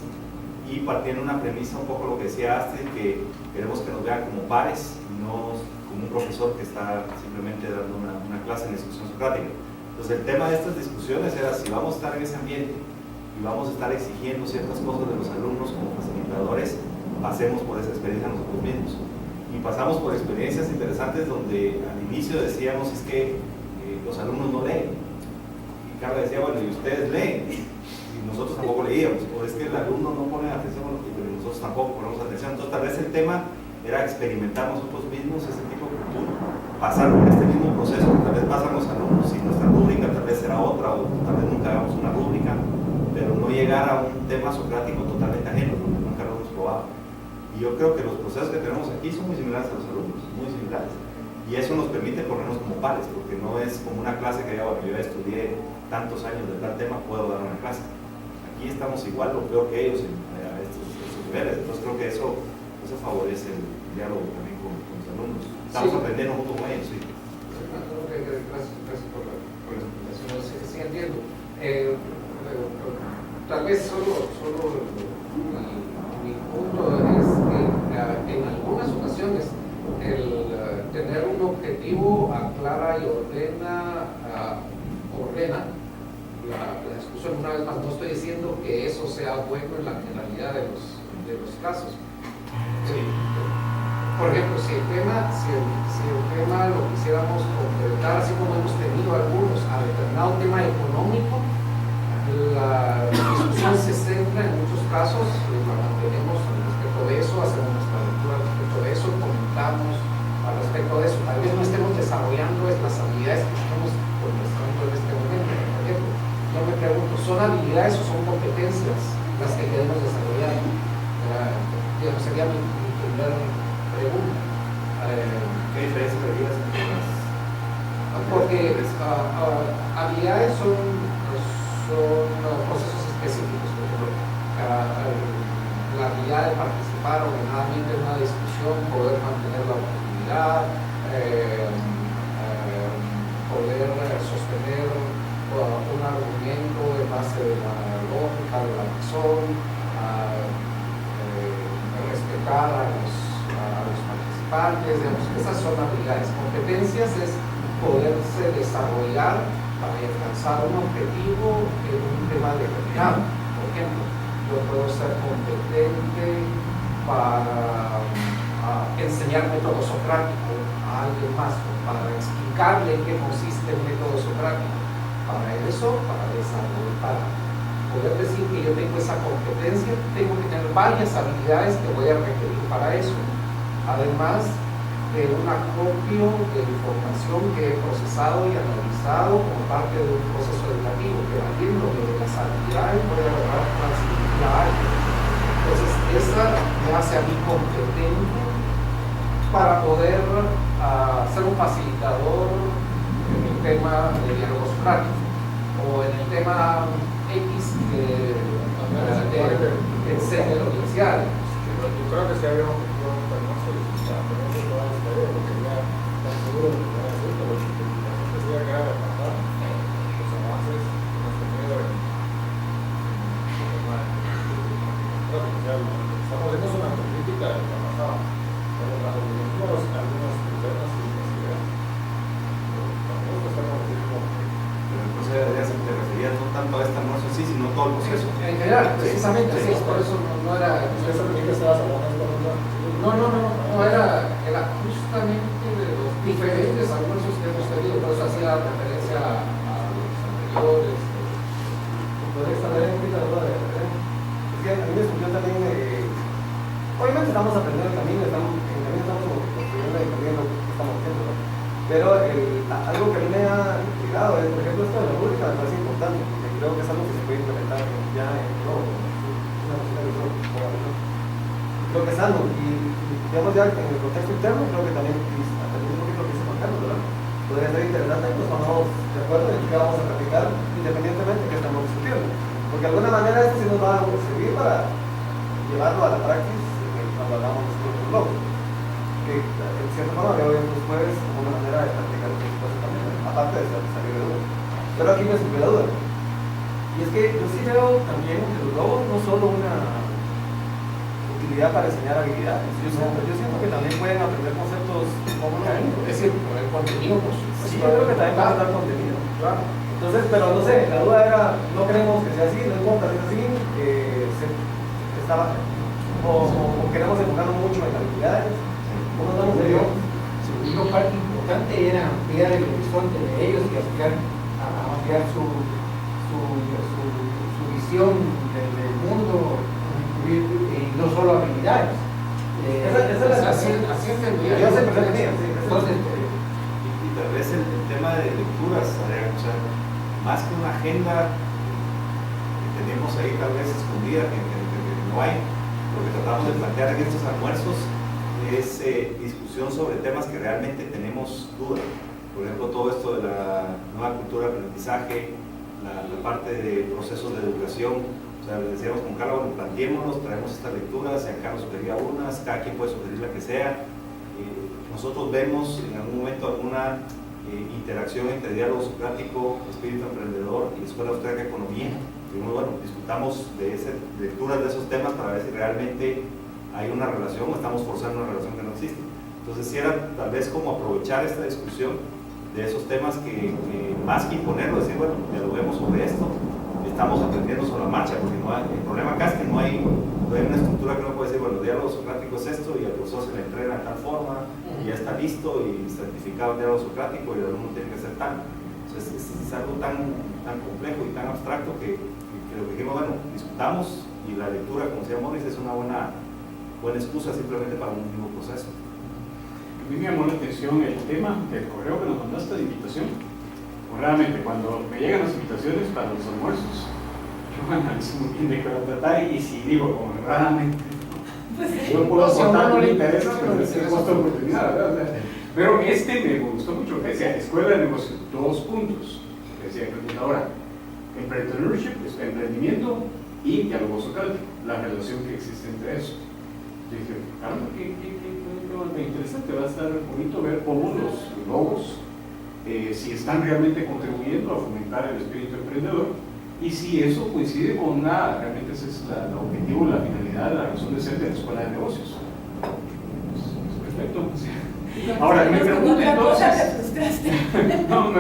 y partiendo de una premisa, un poco lo que decía Astrid, que queremos que nos vean como pares y no como un profesor que está simplemente dando una clase en discusión socrática. Entonces el tema de estas discusiones era si vamos a estar en ese ambiente y vamos a estar exigiendo ciertas cosas de los alumnos como facilitadores, pasemos por esa experiencia nosotros mismos. Y pasamos por experiencias interesantes donde al inicio decíamos es que los alumnos no leen. Y Carla decía, bueno, ¿y ustedes leen? Y nosotros tampoco leíamos. O es que el alumno no pone atención a lo que nosotros tampoco ponemos atención. Entonces tal vez el tema era experimentar nosotros mismos ese tipo de cultura. Pasar por este mismo proceso que tal vez pasan los alumnos y nuestra rúbrica tal vez será otra o tal vez nunca hagamos una rúbrica, pero no llegar a un tema socrático totalmente ajeno, porque nunca lo hemos probado. Y yo creo que los procesos que tenemos aquí son muy similares a los alumnos, muy similares. Y eso nos permite ponernos como pares, porque no es como una clase que ya, bueno, yo estudié tantos años de tal tema, puedo dar una clase. Aquí estamos igual o peor que ellos a estos niveles. Entonces creo que eso favorece el diálogo también con los alumnos. Estamos aprendiendo junto con ellos, sí. Gracias por la explicación. Sí, entiendo. Tal vez solo mi punto es que en algunas ocasiones el tener un objetivo aclara y ordena la discusión. Una vez más, no estoy diciendo que eso sea bueno en la generalidad de los casos. Sí. Por ejemplo, si el tema lo quisiéramos concretar, así como hemos tenido algunos, a determinado tema económico, la discusión se centra en muchos casos, la mantenemos respecto de eso, hacemos nuestra lectura respecto de eso, comentamos al respecto de eso. Tal vez no estemos desarrollando las habilidades que estamos conversando en este momento. Por ejemplo, yo me pregunto, ¿son habilidades o son competencias las que queremos desarrollar? Sería mi primera pregunta. ¿Qué diferencia verías entre las? Porque habilidades son procesos específicos. Por ejemplo, la habilidad de participar ordenadamente en una discusión, poder mantener la objetividad, poder sostener un argumento en base de la lógica, de la razón, respetar a los participantes, digamos, esas son habilidades. Competencias es poderse desarrollar para alcanzar un objetivo en un tema determinado. Por ejemplo, yo puedo ser competente para enseñar método socrático a alguien más, o para explicarle en qué consiste el método socrático. Para eso, para desarrollar, para poder decir que yo tengo esa competencia, tengo que tener varias habilidades que voy a requerir para eso. Además de un acopio de información que he procesado y analizado como parte de un proceso educativo, que valiéndome de las habilidades voy a lograr transmitir a alguien. Entonces, esa me hace a mí competente para poder ser un facilitador en el tema de diálogo socrático o en el tema X que enseña en la universidad. Yo creo que sí había un objetivo muy solicitado, pero eso no es lo que quería estar seguro de que no era así, pero lo que quería que era repasar los avances que hemos tenido en el tema de estamos haciendo una autocrítica de lo que ha pasado, pero algunos problemas y unas ideas. Tampoco estamos diciendo Entonces te referías no tanto a este almuerzo en sí, sino todo el proceso. En general, precisamente, sí, por eso no era... ¿Usted se que estabas hablando de No, era justamente de los diferentes almuerzos que hemos tenido, por eso hacía referencia a los anteriores. Puede estar en la duda de es que a mí me surgió también, obviamente estamos aprendiendo el camino, estamos construyendo y aprendiendo lo que estamos haciendo, ¿no? Pero algo que a mí me ha intrigado es, por ejemplo, esto de la pública me parece importante, porque creo que es algo que se puede implementar ya en todo, creo que es algo, y digamos ya en el contexto interno, creo que también, atendiendo un poquito lo que dice Juan Carlos, ¿verdad? Podría ser interesante que nos pongamos de acuerdo en qué vamos a practicar, independientemente de qué estamos discutiendo. Porque de alguna manera esto sí nos va a servir para llevarlo a la práctica cuando hagamos los blogs. Que en cierta forma veo en los jueves como una manera de practicar el presupuesto también, aparte de salir de duda. Pero aquí me surgió la duda. Y es que yo sí veo también que los logos no solo una utilidad para enseñar habilidades. Yo siento que también pueden aprender conceptos como Es decir, poner contenido, pues. sí, yo creo que también van a dar contenido. Claro. Entonces, pero no sé, la duda era, no queremos que sea así, no importa si es así, o queremos enfocarnos mucho en habilidades. ¿Cómo nos damos de ello? Una parte importante era ampliar el horizonte de ellos y ampliar su visión del mundo, y no solo habilidades. Así entendía. Yo siempre entendía, sí. Entonces, Y tal vez el tema de lecturas, o sea, más que una agenda que tenemos ahí tal vez escondida, que no hay, lo que tratamos de plantear en estos almuerzos es discusión sobre temas que realmente tenemos duda. Por ejemplo, todo esto de la nueva cultura de aprendizaje, la parte de procesos de educación. O sea, le decíamos con Carlos, bueno, planteémonos, traemos estas lecturas, y Carlos sugería unas, cada quien puede sugerir la que sea. Nosotros vemos en algún momento alguna interacción entre diálogo socrático, espíritu emprendedor y escuela austríaca de economía. Y bueno, discutamos de lecturas de esos temas para ver si realmente hay una relación o estamos forzando una relación que no existe. Entonces, si era tal vez como aprovechar esta discusión de esos temas que más que imponerlo, decir, bueno, dialoguemos sobre esto, estamos aprendiendo sobre la marcha, porque el problema acá es que no hay una estructura que uno puede decir, bueno, el diálogo socrático es esto y al profesor se le entrena de tal forma y ya está listo y certificado el diálogo socrático y el alumno tiene que ser tal. Entonces, es algo tan complejo y tan abstracto que lo que dijimos, bueno, discutamos y la lectura, como decía Morris, es una buena excusa simplemente para un mismo proceso. A mí me llamó la atención el tema del correo que nos mandaste de invitación. Realmente, cuando me llegan las invitaciones para los almuerzos, yo me analizo muy bien de qué va a tratar y si digo, honradamente, yo puedo aportar no le interesa, pero es el costo de oportunidad, ¿verdad? Pero me gustó mucho, que decía Escuela de Negocios, 2 puntos, que decía ahora, entrepreneurship, emprendimiento y diálogo socrático, la relación que existe entre eso. Yo dije, caramba, qué interesante, va a estar bonito ver cómo los logos si están realmente contribuyendo a fomentar el espíritu emprendedor y si eso coincide con realmente ese es el objetivo, la finalidad, la razón de ser de la escuela de negocios. Pues, perfecto. Ahora, me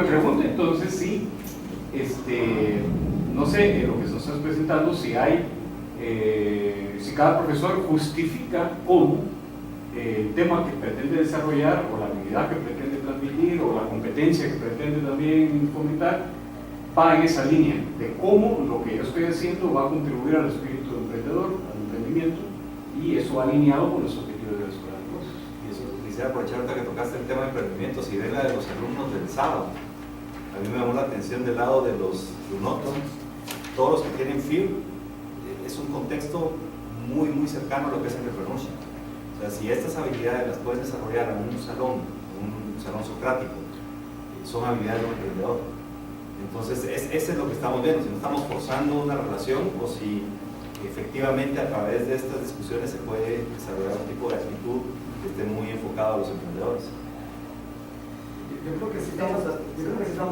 pregunto entonces, si no sé, lo que nos estás presentando, si cada profesor justifica cómo el tema que pretende desarrollar o la habilidad que pretende transmitir o la competencia que pretende también fomentar va en esa línea de cómo lo que yo estoy haciendo va a contribuir al espíritu emprendedor, al emprendimiento, y eso va alineado con los objetivos de la escuela de negocios. Y eso, quisiera aprovechar ahorita que tocaste el tema de emprendimiento, si ven la de los alumnos del sábado, a mí me llamó la atención del lado de los notos, todos los que tienen FIR, es un contexto muy cercano a lo que es el entrepreneurship. O sea, si estas habilidades las puedes desarrollar en un salón socrático, son habilidades de un emprendedor. Entonces, ese es lo que estamos viendo, si no estamos forzando una relación o si efectivamente a través de estas discusiones se puede desarrollar un tipo de actitud que esté muy enfocado a los emprendedores. Yo creo que sí estamos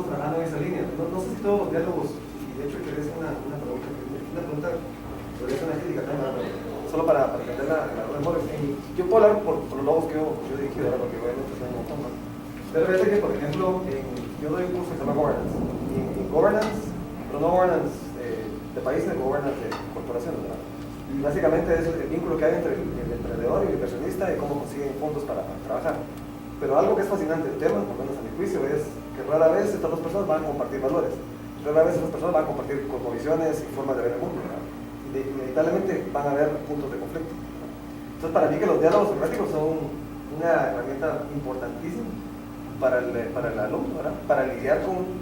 trabajando en esa línea. No sé si todos los diálogos, y de hecho quería hacer una pregunta sobre esa analítica, solo para entender la memoria. Yo puedo hablar por los logos que yo he dirigido, porque obviamente soy un montón más. Pero fíjate que, por ejemplo, yo doy un curso que se llama Governance. Y en Governance, pero no Governance de países, governance de corporaciones, ¿verdad? Y básicamente es el vínculo que hay entre el emprendedor y el inversionista y cómo consiguen fondos para trabajar. Pero algo que es fascinante del tema, por lo menos a mi juicio, es que rara vez estas 2 personas van a compartir valores. Rara vez estas personas van a compartir cosmovisiones y formas de ver el mundo, ¿verdad? Inevitablemente van a haber puntos de conflicto, ¿verdad? Entonces, para mí que los diálogos socráticos son una herramienta importantísima para el alumno, ¿verdad? Para lidiar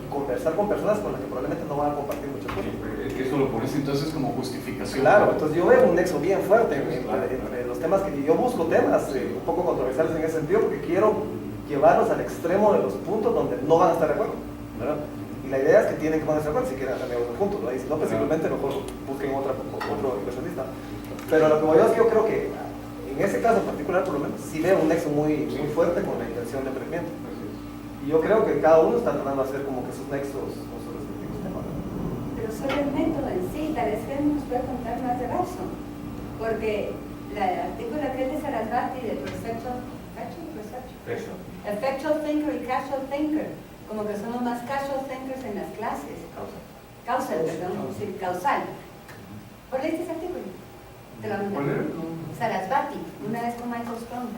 conversar con personas con las que probablemente no van a compartir mucho tiempo. Eso lo pones entonces como justificación. Claro, entonces yo veo un nexo bien fuerte entre los temas que yo busco, temas un poco controversiales en ese sentido, porque quiero llevarlos al extremo de los puntos donde no van a estar de acuerdo, ¿verdad? Y la idea es que tienen que ponerse de acuerdo si quieren cambiar otro punto, ¿no? Y si no, pues simplemente mejor busquen otro inversionista. Pero lo que voy a decir es que yo creo que en ese caso en particular, por lo menos, sí veo un nexo muy fuerte con la intención de emprendimiento. Y yo creo que cada uno está tratando de hacer como que sus nexos con sus respectivos temas. Pero sobre el método en sí, tal vez que nos puede contar más de Babson, porque el artículo aquel de Sarasvati de Effectual Thinker y Casual Thinker, como que somos más casual thinkers en las clases. Causal, sí, causal. ¿Por leíste ese artículo? Te lo mandé. Sarasvati, una vez con Michael Strong.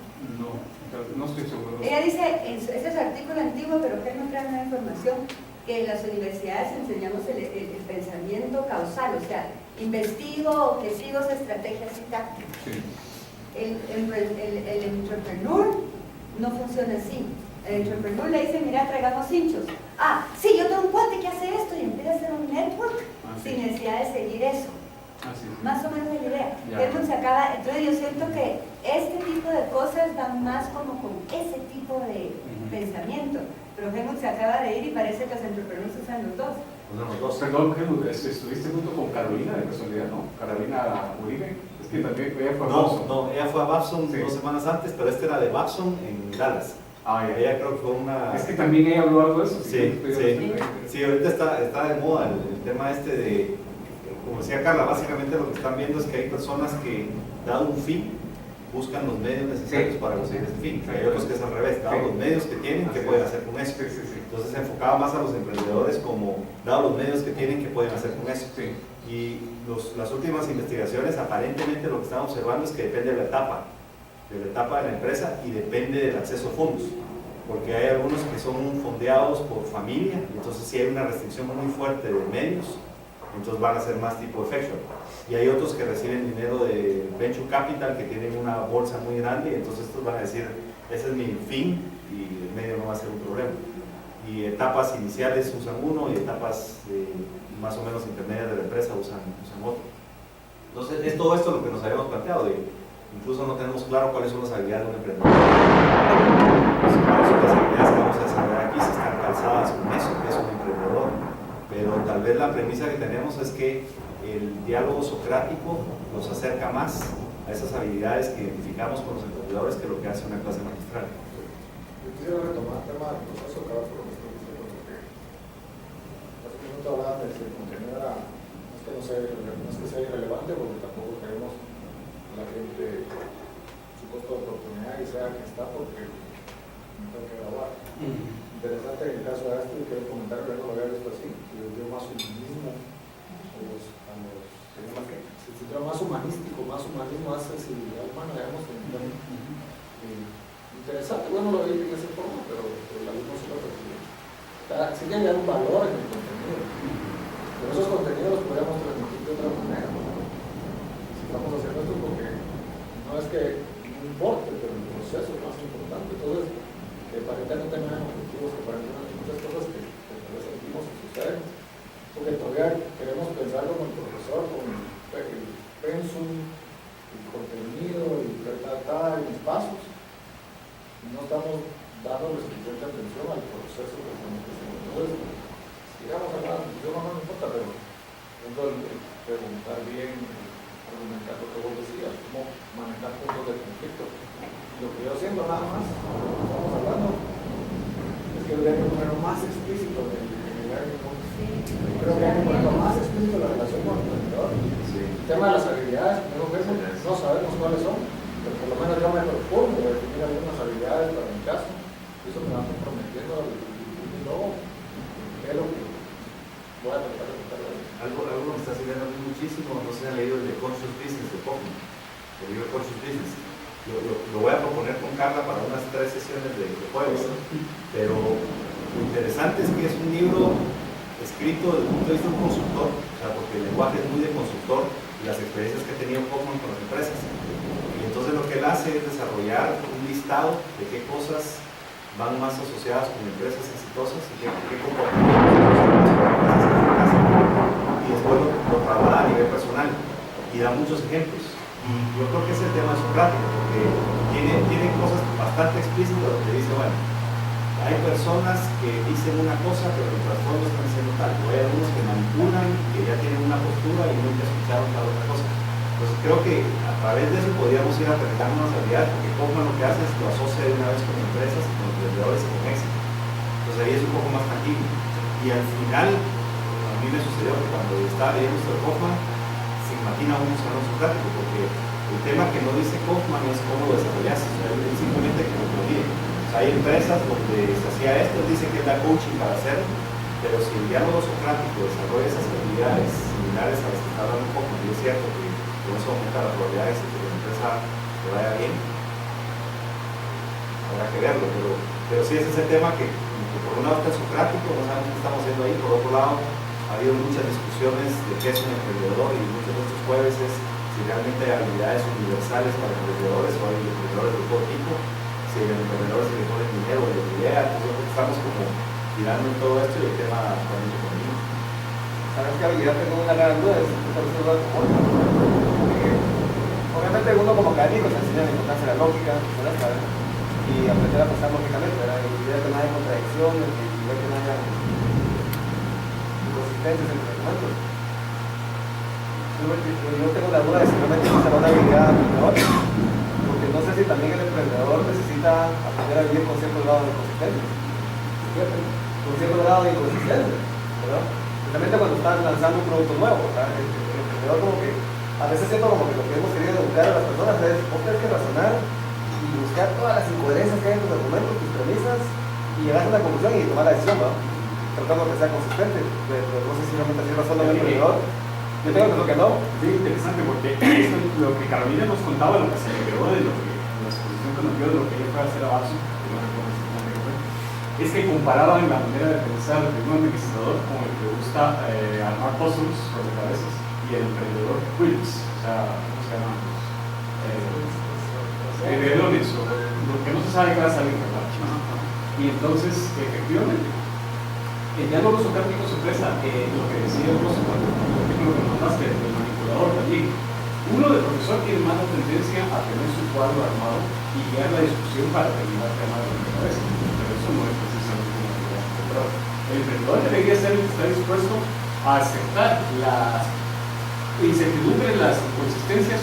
No estoy seguro. Ella dice, ese es artículo antiguo, pero que él no trae nueva información, que en las universidades enseñamos el pensamiento causal, o sea, investigo, objetivos, estrategias y tácticas. Sí. El entrepreneur no funciona así. El entrepreneur le dice, mira, traigamos hinchos. Ah, sí, yo tengo un cuate que hace esto y empieza a hacer un network sin necesidad de seguir eso. Más o menos la idea. Helmut se acaba, entonces yo siento que este tipo de cosas van más como con ese tipo de pensamiento. Pero Helmut se acaba de ir y parece que los entrepreneurs usan los dos. Perdón, Helmut, estuviste junto con Carolina de casualidad, ¿no? Carolina Uribe. Es que también ella fue a Babson. No, ella fue a Babson 2 semanas antes, pero este era de Babson en Dallas. Ella creo que fue una... Es que también ella habló algo de eso. Sí, ahorita está de moda el tema este de, como decía Carla, básicamente lo que están viendo es que hay personas que, dado un fin, buscan los medios necesarios para conseguir ese fin. Hay otros que es al revés, dado los medios que tienen, ¿qué pueden hacer con eso? Entonces se enfocaba más a los emprendedores como, dado los medios que tienen, ¿qué pueden hacer con eso? Y las últimas investigaciones, aparentemente lo que están observando es que depende de la etapa de la empresa y depende del acceso a fondos, porque hay algunos que son fondeados por familia, y entonces si hay una restricción muy fuerte de medios, entonces van a ser más tipo effectual. Y hay otros que reciben dinero de venture capital, que tienen una bolsa muy grande, y entonces estos van a decir, ese es mi fin y el medio no va a ser un problema. Y etapas iniciales usan uno y etapas más o menos intermedias de la empresa usan otro. Entonces es todo esto lo que nos habíamos planteado, incluso no tenemos claro cuáles son las habilidades de un emprendedor. Cuáles son las habilidades que vamos a desarrollar aquí, si están calzadas con eso, que es un emprendedor. Pero tal vez la premisa que tenemos es que el diálogo socrático nos acerca más a esas habilidades que identificamos con los emprendedores que lo que hace una clase magistral. Yo quisiera retomar el tema del proceso que ahora por lo que porque hace un minuto hablaba de si el contenido era, no es que sea irrelevante, porque tampoco queremos la gente su costo de oportunidad y sea que está porque no tengo que grabar. Interesante en el caso de Astrid, quiero comentar que no lo había visto así, que les dio más humanismo se sintió más humanístico, más humanismo, más sensibilidad humana, digamos. Interesante, bueno, lo vi de esa forma, pero la luz no se lo recibe. Sí que hay un valor en el contenido, pero esos contenidos los podríamos transmitir de otra manera. Si estamos haciendo esto porque no es que no importe, pero el proceso es más importante. Entonces, para que no tengan objetivos, que para que no muchas cosas que tal vez sentimos que suceden, porque todavía queremos pensar como el profesor, con el pensum, el contenido, y los pasos, y no estamos dando suficiente atención al proceso que estamos haciendo. Entonces, sigamos hablando, yo no me importa, pero preguntar bien, argumentar lo que vos decías, cómo manejar puntos de conflicto. Lo que yo siento nada más, estamos hablando, es que debería ponerlo más explícito en el área. Creo que hay que ponerlo más explícito la relación con el emprendedor. El tema de las habilidades, no sabemos cuáles son, pero por lo menos yo me propongo definir algunas habilidades para mi caso, y eso me va comprometiendo y luego es lo que voy a tratar de contar. Algo me está sirviendo muchísimo, no se han leído el de Conscious Business de Pogman, el libro Conscious Business. Lo voy a proponer con Carla para unas 3 sesiones de jueves, pero lo interesante es que es un libro escrito desde el punto de vista de un consultor, o sea, porque el lenguaje es muy de consultor y las experiencias que ha tenido Pogman con las empresas. Y entonces lo que él hace es desarrollar un listado de qué cosas van más asociadas con empresas exitosas y qué comportamientos y después lo traslada a nivel personal y da muchos ejemplos. Y yo creo que es el tema de Socrático, porque tiene cosas bastante explícitas donde dice, bueno, hay personas que dicen una cosa pero en el trasfondo están diciendo tal, o hay algunos que manipulan, que ya tienen una postura y nunca escucharon tal otra cosa. Entonces creo que a través de eso podríamos ir aprendiendo unas habilidades, porque Kaufman lo que hace es lo asocia de una vez con empresas, con emprendedores y con éxito. Entonces ahí es un poco más tangible. Y al final, a mí me sucedió que cuando estaba leyendo esto de Kaufman, se imagina un salón socrático, porque el tema que no dice Kaufman es cómo lo desarrollas, o sea, él simplemente que lo dice. O sea, hay empresas donde se hacía esto, dice que es la coaching para hacerlo, pero si el diálogo socrático desarrolla esas habilidades similares a las que está hablando Kaufman, y es cierto que con eso aumenta la probabilidad de que la empresa le vaya bien, habrá que verlo, pero sí ese es el tema que por un lado está el socrático, no sabemos qué estamos haciendo ahí, por otro lado ha habido muchas discusiones de qué es un emprendedor, y muchos de estos jueves es si realmente hay habilidades universales para emprendedores o hay emprendedores de todo tipo, si el emprendedor se le pone dinero o le idea. Entonces estamos como tirando en todo esto y el tema también conmigo. ¿Sabes qué habilidad tengo una gran duda? Es obviamente uno como académico te enseña la importancia de la lógica, ¿verdad? Y aprender a pensar lógicamente, ¿verdad? Y ver que no haya contradicciones, y ver que no haya inconsistencias en los argumentos. Yo tengo la duda de si realmente será una habilidad emprendedor, porque no sé si también el emprendedor necesita aprender a vivir con cierto grado de consistencia, con cierto grado de inconsistencia, ¿verdad? Especialmente cuando estás lanzando un producto nuevo, ¿verdad? El emprendedor como que, a veces siento como que lo que hemos querido educar a las personas es, vos tenés que razonar y buscar todas las incoherencias que hay en tus argumentos, tus premisas, y llegar a una conclusión y tomar la decisión, ¿no? Tratando de que sea consistente, pero no sé si realmente así razona el emprendedor. Yo tengo que no. Sí, interesante, porque esto, lo que Carolina nos contaba, lo que se le quedó de lo que, la exposición que nos dio de lo que ella fue a hacer a Baxo, es que comparaban la manera de pensar de un enriquecedor con el que gusta armar puzzles sobre cabezas y el emprendedor quilts, o sea, ¿cómo se llaman? Velones, o lo que no se sabe que va a salir, ¿verdad? Y entonces, efectivamente, el diálogo socrático se expresa lo que decía el Rosso cuando el artículo que mandaste del manipulador también. Uno de profesor tiene más la tendencia a tener su cuadro armado y guiar la discusión para terminar el tema de la cabeza, pero eso no es precisamente una habilidad emprendedor. El emprendedor debería ser el que está dispuesto a aceptar las incertidumbres, las inconsistencias,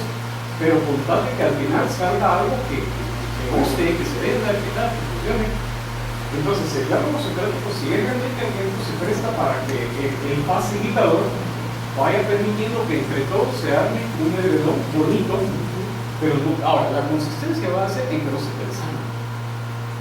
pero con tal de que al final salga algo que guste, que se venda, que tal, que funcione. Entonces, el diálogo socrático, si es realmente el se presta para que el facilitador vaya permitiendo que entre todos se arme un edredón bonito, pero no, ahora la consistencia va a ser en que no se pensando,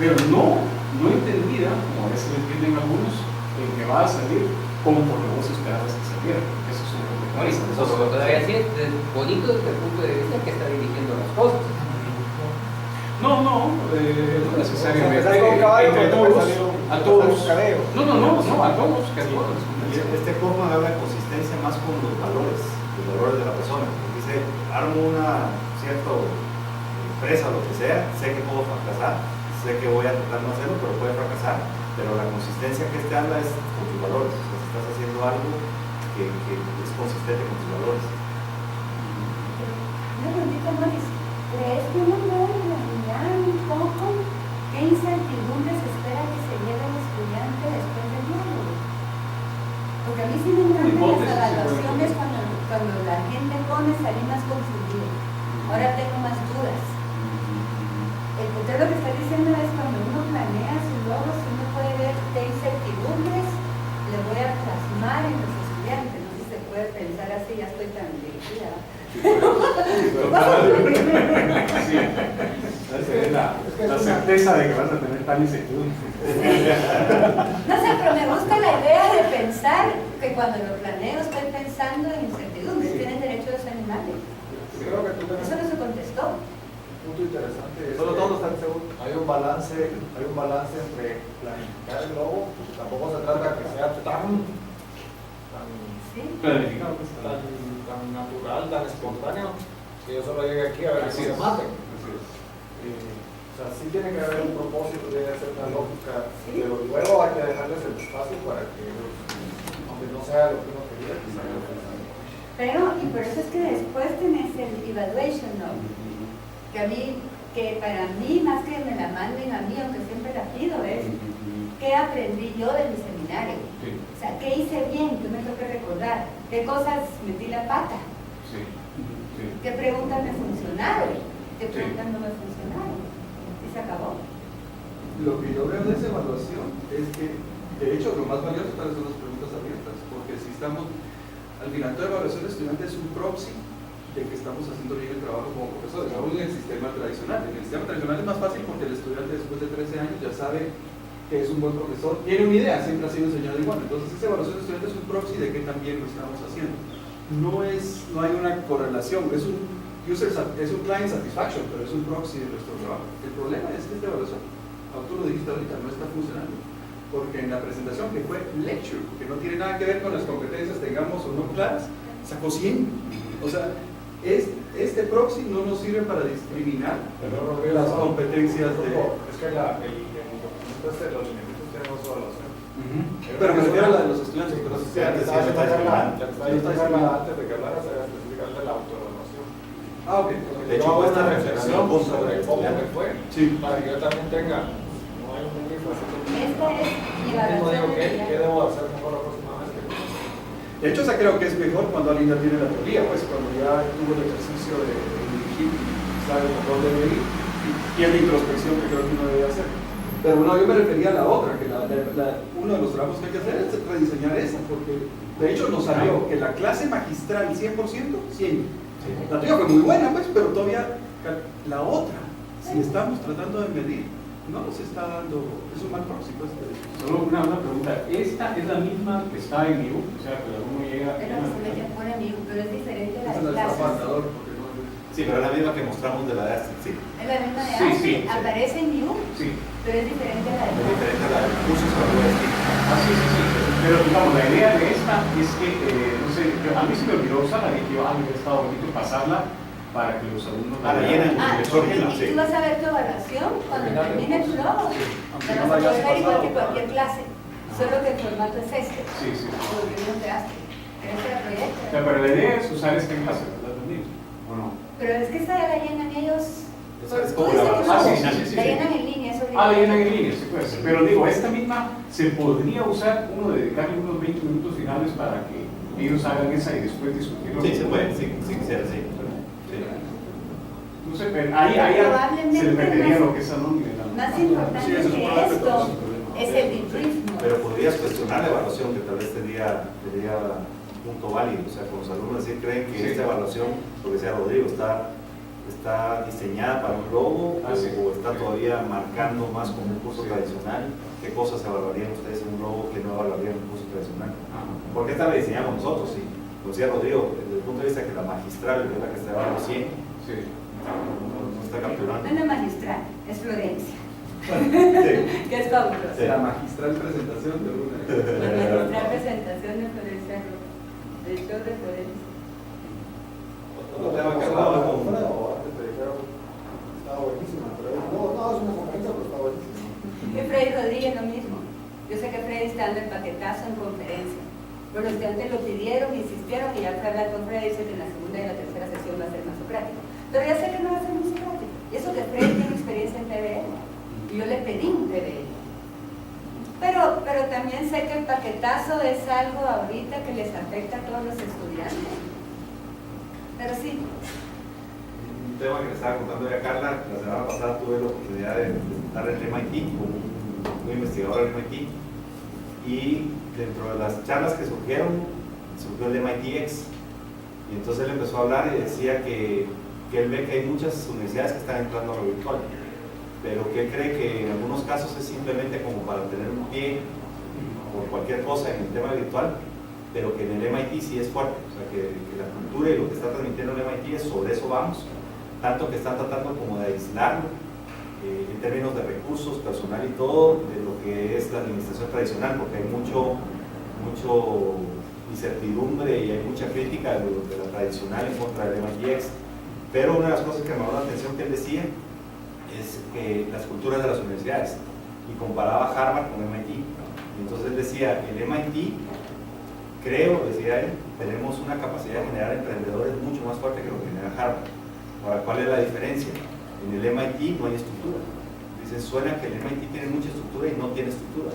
pero no entendida, como a veces lo entienden algunos, en que va a salir como por lo vos esperabas que saliera. Eso es un poco Bueno, eso todavía sí es bonito desde el punto de vista que está dirigiendo las cosas. No necesariamente. Entre todos, a todos. No, a todos, que a todos. Este Kaufman habla de consistencia más con los valores de la persona. Dice, armo una cierta empresa, lo que sea, sé que puedo fracasar, sé que voy a tratar de no hacerlo, pero puede fracasar. Pero la consistencia que este habla es con tus valores. O sea, si estás haciendo algo que es consistente con tus valores. Una preguntita, Maris. ¿Crees que uno puede imaginar un poco qué incertidumbres espera que se lleve el estudiante después del diálogo? Porque a mí sí me encantan las evaluaciones cuando la gente pone salir más confundido. Ahora tengo más dudas. El punto lo que está diciendo es cuando uno planea sus logros, uno puede ver qué incertidumbres le voy a plasmar en los estudiantes. No sé si se puede pensar así, ya estoy tan dirigida. La certeza de que vas a tener tal incertidumbre. No sé, pero me gusta la idea de pensar que cuando lo planeo estoy pensando en incertidumbres. Tienen derecho a los animales. Creo que Eso no se contestó. Un punto interesante es Solo todos están seguros. hay un balance entre planificar el globo, tampoco se trata que sea tan Planificado. tan natural, tan espontáneo, que yo solo llegue aquí a ver si se mate. sea, sí tiene que haber un propósito, tiene que ser una lógica, pero luego hay que dejarles el espacio para que ellos, aunque no sea lo que uno quería, que salga pensando. Pero, y por eso es que después tenés el evaluation note, que a mí, que para mí, más que me la manden a mí, aunque siempre la pido, es ¿qué aprendí yo de mi seminario? Sí. O sea, ¿qué hice bien? ¿Qué me tengo que recordar? ¿Qué cosas metí la pata? Sí. Sí. ¿Qué preguntas me funcionaron? ¿Qué preguntas no me funcionaron? Y se acabó. Lo que yo veo de esa evaluación es que, de hecho, lo más valioso tal vez son las preguntas abiertas, porque si estamos, al final toda evaluación de estudiante es un proxy de que estamos haciendo bien el trabajo como profesores, aún en el sistema tradicional. En el sistema tradicional es más fácil porque el estudiante después de 13 años ya sabe que es un buen profesor, tiene una idea, siempre ha sido enseñado igual. Entonces esa evaluación de estudiante es un proxy de que también lo estamos haciendo. No hay una correlación, es un client satisfaction, pero es un proxy de nuestro trabajo. El problema es que esta evaluación, tú lo dijiste ahorita, no está funcionando. Porque en la presentación que fue lecture, que no tiene nada que ver con las competencias, tengamos o no claras, sacó 100. O sea, este proxy no nos sirve para discriminar las competencias de... Es que los lineamientos tienen dos evaluaciones. Pero me refiero a la de los estudiantes, pero Sí, antes de que hablaras era específicamente la autoevaluación. Ah, ok. De hecho, yo hago esta una reflexión reflexión sobre cómo me fue, Sí. para que yo también tenga, no hay un libro así como... Esta es mi Yo digo, evaluación. ¿qué debo hacer mejor la próxima vez? De hecho, esa creo que es mejor cuando alguien ya tiene la teoría, pues cuando ya tuvo el ejercicio de dirigir, sabe por dónde debe ir, y es la introspección que creo que uno debe hacer. Pero no, yo me refería a la otra, que uno de los trabajos que hay que hacer es rediseñar esa, porque de hecho nos salió que la clase magistral 100%, 100. La tuya fue muy buena, pues, pero todavía la otra, si estamos tratando de medir, no nos está dando, es un mal proxy, pues. Solo una pregunta, ¿esta es la misma que está en EU? O sea, que uno llega... Pero se me queda por amigo, pero es diferente a Ese las es el clases. apartador, porque no Sí, pero es la misma que mostramos de la de Astrid, sí. Es la misma de Sí, antes, sí. aparece en New, Sí. pero es diferente a la de Es antes. diferente a la del curso, se evalúa distinto. Ah, sí, sí, sí. Pero digamos, la idea de esta es que, no sé, a mí se me olvidó usarla, dije yo, hubiera estado bonito pasarla para que los alumnos la llenen. Ah, el currículum, y sí. tú vas a ver tu evaluación cuando termine el flow. Aunque La no vas a la hayas poder ver igual pasado, que cualquier clase, solo que el formato es este. Sí, sí. Porque no te hace. Pero este era proyecto. O sea, pero la idea es usar esta clase, ¿verdad? También, ¿o no? Pero es que esta ya la llenan ellos. Esa es Tú como dices la que evaluación. no, sí, sí, sí. la llenan en línea, eso Ah, la llenan en línea, sí puede ser. Pero digo, esta misma se podría usar, uno dedicarle unos 20 minutos finales para que ellos hagan esa y después discutirlo. Sí, se puede, sí, sí, quisiera, sí. Sí. No sé, pero ahí se le perdería lo que es anónimo. Más importante Sí, eso es que importante, esto pero sí, es el debrief. Pero podrías cuestionar la evaluación, que tal vez tendría un punto válido. O sea, con los alumnos sí creen que Sí. esta evaluación, lo que decía Rodrigo, está diseñada para un logo Sí. o está todavía marcando más como un curso Sí. tradicional. ¿Qué cosas evaluarían ustedes en un logo que no evaluarían en un curso tradicional? Ajá. Porque esta la diseñamos nosotros, sí. Como decía Rodrigo, desde el punto de vista que la magistral, que es la que está evaluando 100, Sí. no está capturando. No es la magistral, es Florencia, Sí. que es fabulosa. La magistral presentación de una. La magistral presentación de Florencia Rojas, del show de Florencia. Otro tema que hablaba con... Antes te dijeron, estaba buenísima, pero no, es una conferencia, pero está buenísima. Y Freddy Rodríguez lo mismo. Yo sé que Freddy está dando el paquetazo en conferencia. Pero los estudiantes lo pidieron, insistieron y al hablar con Freddy dice que en la segunda y la tercera sesión va a ser más socrático. Pero ya sé que no va a ser muy socrático. Y eso que Freddy tiene experiencia en TVL. Y yo le pedí un TVL. Pero también sé que el paquetazo es algo ahorita que les afecta a todos los estudiantes. Pero sí. Un tema que le estaba contando ya a Carla, la semana pasada tuve la oportunidad de estar en el MIT con un investigador del MIT y dentro de las charlas que surgió el MITx y entonces él empezó a hablar y decía que él ve que hay muchas universidades que están entrando a lo virtual, pero que él cree que en algunos casos es simplemente como para tener un pie por cualquier cosa en el tema virtual, pero que en el MIT sí es fuerte, o sea que la cultura y lo que está transmitiendo el MIT es sobre eso vamos, tanto que están tratando como de aislarlo en términos de recursos, personal y todo, de lo que es la administración tradicional, porque hay mucho incertidumbre y hay mucha crítica de la tradicional en contra del MITx. Pero una de las cosas que me llamó la atención que él decía es las culturas de las universidades y comparaba Harvard con MIT. Y entonces él decía, el MIT, creo, decía él, tenemos una capacidad de generar emprendedores mucho más fuerte que lo que genera Harvard. Ahora, ¿cuál es la diferencia? En el MIT no hay estructura. Dice, suena que el MIT tiene mucha estructura y no tiene estructura.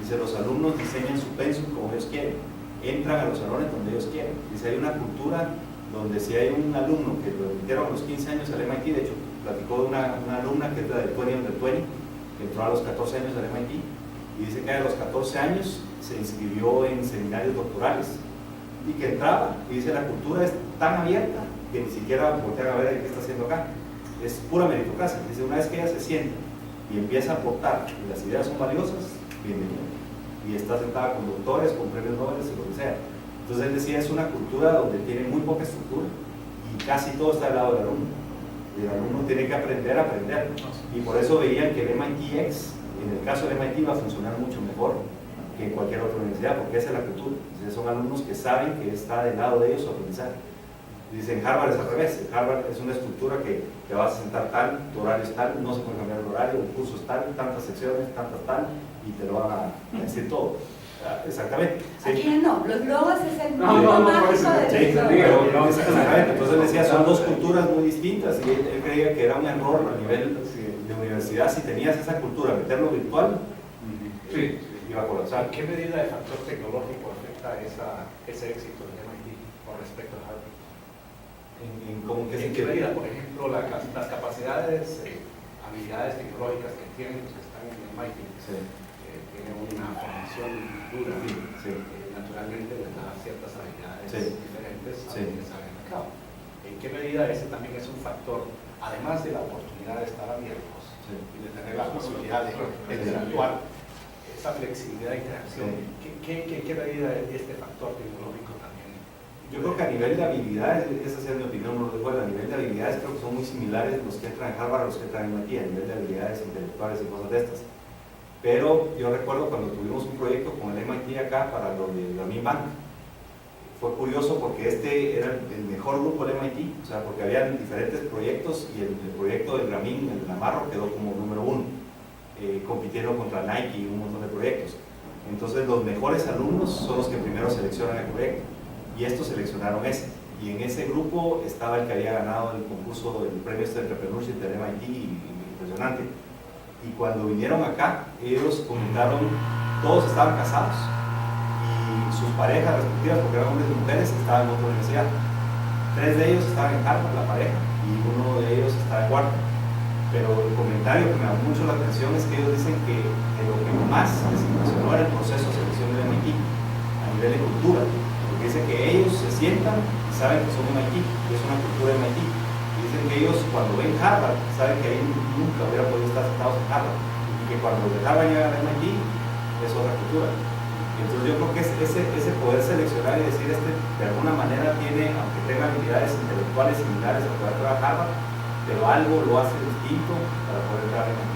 Dice, los alumnos diseñan su pensum como ellos quieren, entran a los salones donde ellos quieren. Dice, hay una cultura donde si hay un alumno que lo metieron a los 15 años al MIT, de hecho, platicó de una alumna que es la del 20 under 20, que entró a los 14 años al MIT, y dice que a los 14 años se inscribió en seminarios doctorales, y que entraba, y dice, la cultura es tan abierta que ni siquiera voltean a ver qué está haciendo acá. Es pura meritocracia. Dice, una vez que ella se sienta y empieza a aportar y las ideas son valiosas, bienvenida. Y está sentada con doctores, con premios Nobel y lo que sea. Entonces él decía, es una cultura donde tiene muy poca estructura y casi todo está al lado del alumno. Y el alumno tiene que aprender a aprender. Y por eso veían que el MITx, en el caso del MIT, va a funcionar mucho mejor que en cualquier otra universidad, porque esa es la cultura. Entonces, son alumnos que saben que está del lado de ellos su aprendizaje. Dicen, Harvard es al revés. Harvard es una estructura que te vas a sentar tal, tu horario es tal, no se puede cambiar el horario, el curso es tal, tantas secciones, tantas tal, y te lo van a decir todo. Exactamente. Sí. Aquí no, los logos es el No, mágico de Sí, los pero logos. exactamente. Entonces decía, son dos culturas muy distintas y él creía que era un error a nivel de universidad. Si tenías esa cultura, meterlo virtual, iba a colapsar. ¿En qué medida el factor tecnológico afecta ese éxito del MIT con respecto a Harvard? ¿En qué medida, por ejemplo, las capacidades, habilidades tecnológicas que tienen los que están en el MIT? Tienen una formación dura, naturalmente les da ciertas habilidades diferentes a lo que saben acá. ¿En qué medida ese también es un factor, además de la oportunidad de estar abiertos y de tener la posibilidad de interactuar, esa flexibilidad de interacción? ¿En qué medida este factor tecnológico también? Yo creo que a nivel de habilidades, esa es mi opinión, no lo recuerdo, a nivel de habilidades creo que son muy similares los que entran en Harvard a los que entran en MIT, a nivel de habilidades intelectuales y cosas de estas. Pero yo recuerdo cuando tuvimos un proyecto con el MIT acá para lo de Grameen Bank, fue curioso porque este era el mejor grupo del MIT, o sea, porque había diferentes proyectos y el proyecto del Grameen, el Namarro, quedó como número 1, compitiendo contra Nike y un montón de proyectos. Entonces los mejores alumnos son los que primero seleccionan el proyecto y estos seleccionaron ese. Y en ese grupo estaba el que había ganado el concurso del premio de Entrepreneurship del MIT, impresionante. Y cuando vinieron acá, ellos comentaron, todos estaban casados y sus parejas respectivas, porque eran hombres y mujeres, estaban en otra universidad. 3 de ellos estaban en Harvard, la pareja, y uno de ellos estaba en Wharton. Pero el comentario que me llamó mucho la atención es que ellos dicen que lo que más les impresionó era el proceso de selección del MIT a nivel de cultura, porque dice que ellos se sientan y saben que son MIT, que es una cultura MIT. Dicen que ellos cuando ven Harvard saben que ahí nunca hubiera podido estar sentados en Harvard y que cuando de Harvard llegan a MIT es otra cultura. Y entonces yo creo que ese poder seleccionar y decir de alguna manera tiene, aunque tenga habilidades intelectuales similares a poder entrar a Harvard, pero algo lo hace distinto para poder entrar a MIT.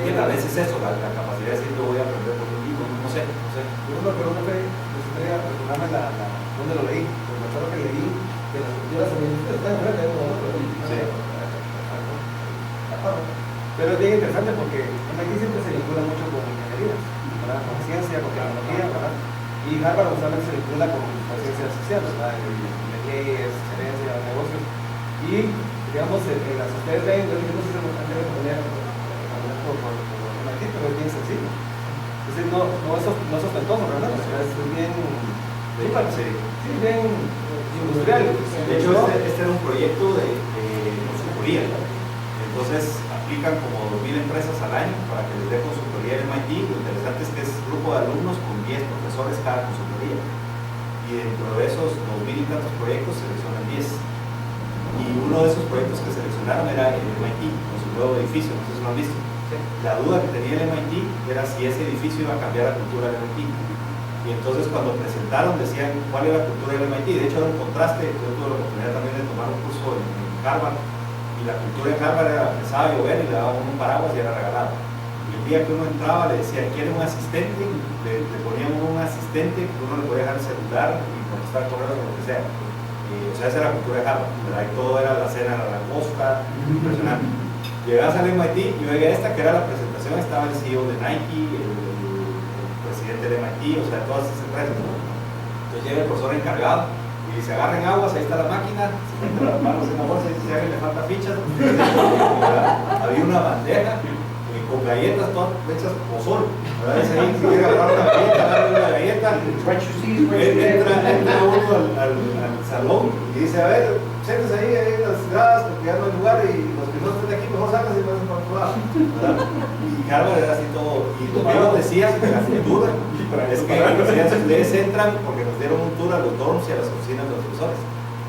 Que tal vez es eso, la capacidad de decir yo voy a aprender por mí mismo, no sé. Yo me pregunto que me gustaría recordarme dónde lo leí, porque me acuerdo que leí que las culturas están enfrente de uno, pero es bien interesante porque MIT siempre se vincula mucho con ingeniería, ¿verdad? Con ciencia, con tecnología, ¿verdad? Y Harvard usualmente se vincula con ciencias sociales, ¿verdad? Leyes, gerencia, negocios. Y digamos, ustedes ven, yo no sé si antes de poner por MIT, pero es bien sencillo. Es decir, no es sospechoso, ¿verdad? Es bien bien industrial. De hecho, este era un proyecto de consultoría. Entonces, aplican como 2.000 empresas al año para que les dé consultoría en MIT. Lo interesante es que es un grupo de alumnos con 10 profesores cada consultoría. Y dentro de esos 2.000 y tantos proyectos seleccionan 10. Y uno de esos proyectos que seleccionaron era el MIT, con su nuevo edificio, no sé si lo han visto. La duda que tenía el MIT era si ese edificio iba a cambiar la cultura del MIT. Y entonces cuando presentaron decían cuál era la cultura del MIT. De hecho era un contraste. Yo tuve la oportunidad también de tomar un curso en Harvard y la cultura de Harvard era, empezaba a llover y le daban un paraguas y era regalado. Y el día que uno entraba le decían ¿quiere un asistente? Le ponían un asistente que uno le podía dejar el celular y contestar correos o lo que sea. O sea, esa era la cultura de Harvard, ¿verdad? Y todo era la cena, la langosta, impresionante. Llegas al MIT y oiga esta que era la presentación, estaba el CEO de Nike, el presidente del MIT, o sea, todas esas empresas, ¿no? Entonces llega el profesor encargado y dice, agarren aguas, ahí está la máquina, se meten las manos en la bolsa y dice, si a alguien le falta fichas, había una bandeja con galletas todas hechas pozol, ¿verdad? Dice ahí, si quiere agarrar una galleta, agarre una galleta, entra uno al salón y dice, a ver, siéntese ahí en las gradas porque ya no hay lugar y los que no estén aquí mejor salgan y pasen para otro lado, ¿verdad? Y Harvard era así todo, y lo que ellos decían de la cultura es que decían, ustedes entran porque nos dieron un tour a los dorms y a las oficinas de los profesores.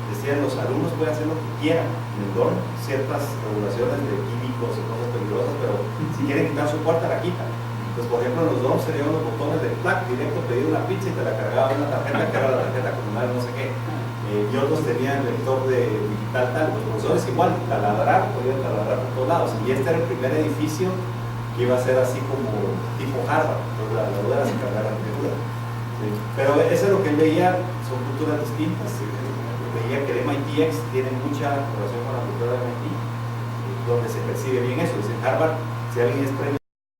Decían, los alumnos pueden hacer lo que quieran en el dorm, ciertas regulaciones de químicos y cosas peligrosas, pero si quieren quitar su puerta, la quitan. Entonces, por ejemplo, en los dorms tenían unos botones de plac, directo pedir una pizza y te la cargaba en una tarjeta que era la tarjeta comunal, no sé qué. Y otros tenían lector de digital tal. Los profesores igual, taladrar, podían taladrar por todos lados. Y este era el primer edificio que iba a ser así como tipo Harvard, entonces la duda se encargaba de arquitectura. Sí. Pero eso es lo que él veía, son culturas distintas. Veía que el MITx tiene mucha relación con la cultura de MIT, donde se percibe bien eso. Dice, en Harvard, si alguien es premio